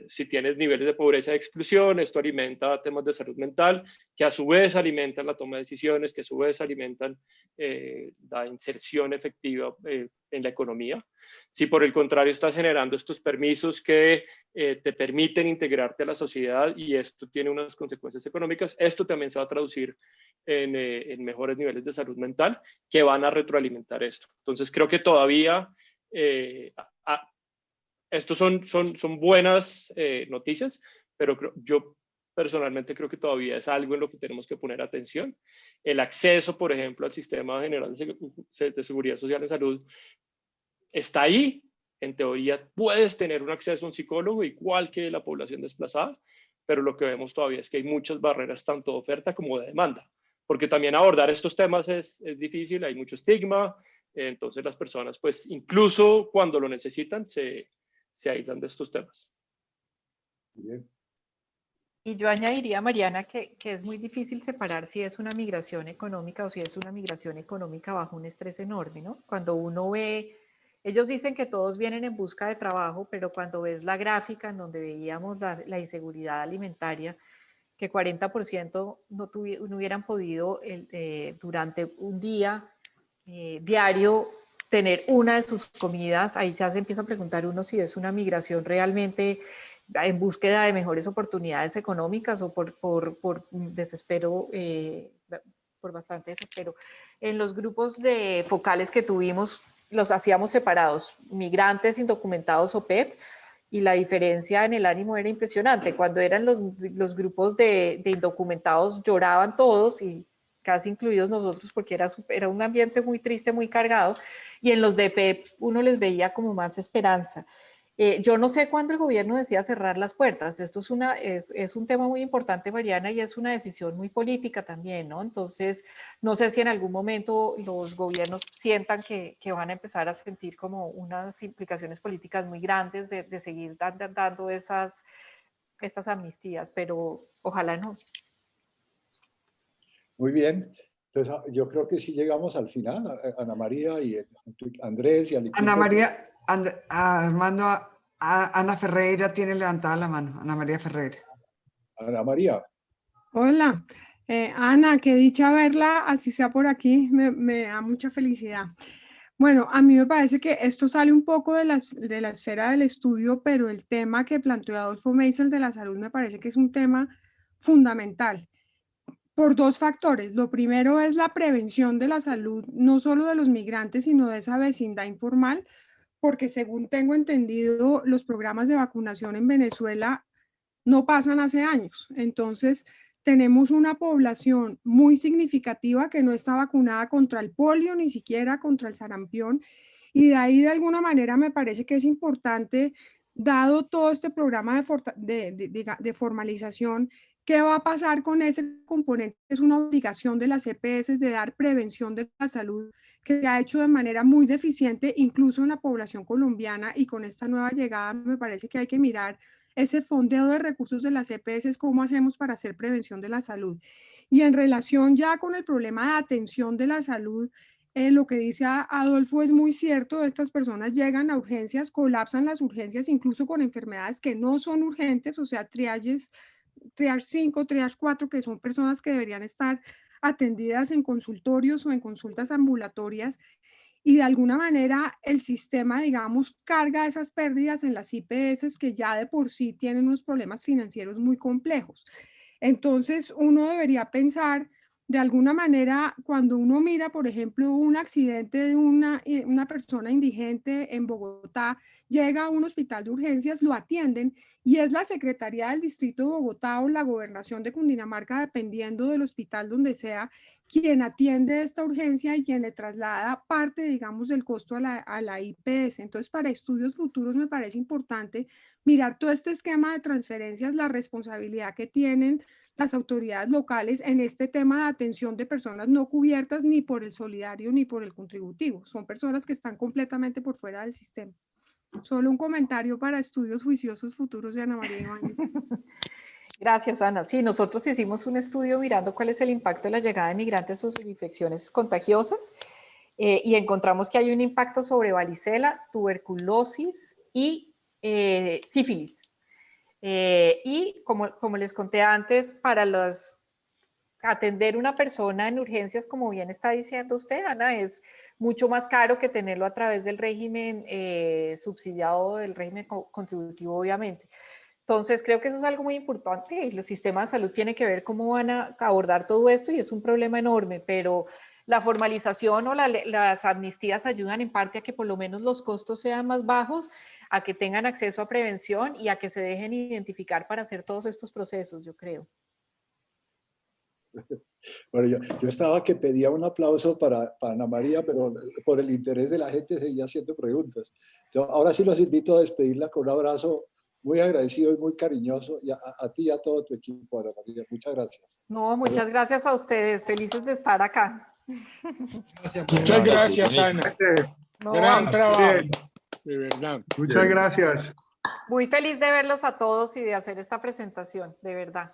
S14: Si tienes niveles de pobreza y exclusión, esto alimenta temas de salud mental, que a su vez alimentan la toma de decisiones, que a su vez alimentan la inserción efectiva en la economía. Si por el contrario estás generando estos permisos que te permiten integrarte a la sociedad y esto tiene unas consecuencias económicas, esto también se va a traducir en mejores niveles de salud mental que van a retroalimentar esto. Entonces creo que todavía estos son buenas noticias, pero yo personalmente creo que todavía es algo en lo que tenemos que poner atención. El acceso, por ejemplo, al Sistema General de Seguridad Social en Salud está ahí. En teoría puedes tener un acceso a un psicólogo igual que la población desplazada, pero lo que vemos todavía es que hay muchas barreras tanto de oferta como de demanda, porque también abordar estos temas es difícil, hay mucho estigma, entonces las personas, pues incluso cuando lo necesitan, se aíslan de estos temas.
S1: Bien.
S3: Y yo añadiría, Mariana, que es muy difícil separar si es una migración económica o si es una migración económica bajo un estrés enorme, ¿no? Cuando uno ve, ellos dicen que todos vienen en busca de trabajo, pero cuando ves la gráfica en donde veíamos la inseguridad alimentaria, que 40% no hubieran podido durante un día diario tener una de sus comidas, ahí ya se empieza a preguntar uno si es una migración realmente en búsqueda de mejores oportunidades económicas o por desespero, por bastante desespero. En los grupos de focales que tuvimos, los hacíamos separados, migrantes, indocumentados o PEP, y la diferencia en el ánimo era impresionante. Cuando eran los grupos de indocumentados lloraban todos, y casi incluidos nosotros, porque era un ambiente muy triste, muy cargado, y en los de PEP uno les veía como más esperanza. Yo no sé cuándo el gobierno decía cerrar las puertas. Esto es un tema muy importante, Mariana, y es una decisión muy política también, ¿no? Entonces, no sé si en algún momento los gobiernos sientan que van a empezar a sentir como unas implicaciones políticas muy grandes de seguir dando estas amnistías, pero ojalá no.
S1: Muy bien. Entonces, yo creo que sí llegamos al final, Ana María y Andrés y al equipo.
S15: Ana María, Armando, Ana Ferreira tiene levantada la mano. Ana María Ferreira.
S1: Ana María.
S18: Hola. Ana, qué dicha verla, así sea por aquí, me da mucha felicidad. Bueno, a mí me parece que esto sale un poco de la esfera del estudio, pero el tema que planteó Adolfo Meisel de la salud me parece que es un tema fundamental por dos factores. Lo primero es la prevención de la salud, no solo de los migrantes, sino de esa vecindad informal, porque según tengo entendido, los programas de vacunación en Venezuela no pasan hace años. Entonces, tenemos una población muy significativa que no está vacunada contra el polio, ni siquiera contra el sarampión, y de ahí de alguna manera me parece que es importante, dado todo este programa de formalización, ¿qué va a pasar con ese componente? Es una obligación de las EPS de dar prevención de la salud, que se ha hecho de manera muy deficiente, incluso en la población colombiana, y con esta nueva llegada me parece que hay que mirar ese fondeo de recursos de las EPS, cómo hacemos para hacer prevención de la salud. Y en relación ya con el problema de atención de la salud, lo que dice Adolfo es muy cierto, estas personas llegan a urgencias, colapsan las urgencias incluso con enfermedades que no son urgentes, o sea, triage 5, triage 4, que son personas que deberían estar atendidas en consultorios o en consultas ambulatorias, y de alguna manera el sistema, digamos, carga esas pérdidas en las IPS que ya de por sí tienen unos problemas financieros muy complejos. Entonces, uno debería pensar, de alguna manera, cuando uno mira, por ejemplo, un accidente de una persona indigente en Bogotá, llega a un hospital de urgencias, lo atienden y es la Secretaría del Distrito de Bogotá o la Gobernación de Cundinamarca, dependiendo del hospital donde sea, quien atiende esta urgencia y quien le traslada parte, digamos, del costo a la IPS. Entonces, para estudios futuros me parece importante mirar todo este esquema de transferencias, la responsabilidad que tienen las autoridades locales en este tema de atención de personas no cubiertas ni por el solidario ni por el contributivo. Son personas que están completamente por fuera del sistema. Solo un comentario para estudios juiciosos futuros de Ana María Ibáñez.
S3: Gracias, Ana. Sí, nosotros hicimos un estudio mirando cuál es el impacto de la llegada de migrantes o sus infecciones contagiosas y encontramos que hay un impacto sobre varicela, tuberculosis y sífilis. Y como les conté antes, para atender una persona en urgencias, como bien está diciendo usted, Ana, es mucho más caro que tenerlo a través del régimen subsidiado, del régimen contributivo, obviamente. Entonces, creo que eso es algo muy importante y el sistema de salud tiene que ver cómo van a abordar todo esto y es un problema enorme, pero la formalización o las amnistías ayudan en parte a que por lo menos los costos sean más bajos, a que tengan acceso a prevención y a que se dejen identificar para hacer todos estos procesos, yo creo.
S1: Bueno, yo estaba que pedía un aplauso para Ana María, pero por el interés de la gente seguía haciendo preguntas. Ahora sí los invito a despedirla con un abrazo muy agradecido y muy cariñoso y a ti y a todo tu equipo, Ana María. Muchas gracias.
S3: No, muchas gracias a ustedes. Felices de estar acá.
S10: Muchas gracias, Ana.
S3: No,
S10: Gran trabajo, de verdad.
S19: Muchas gracias.
S3: Muy feliz de verlos a todos y de hacer esta presentación, de verdad.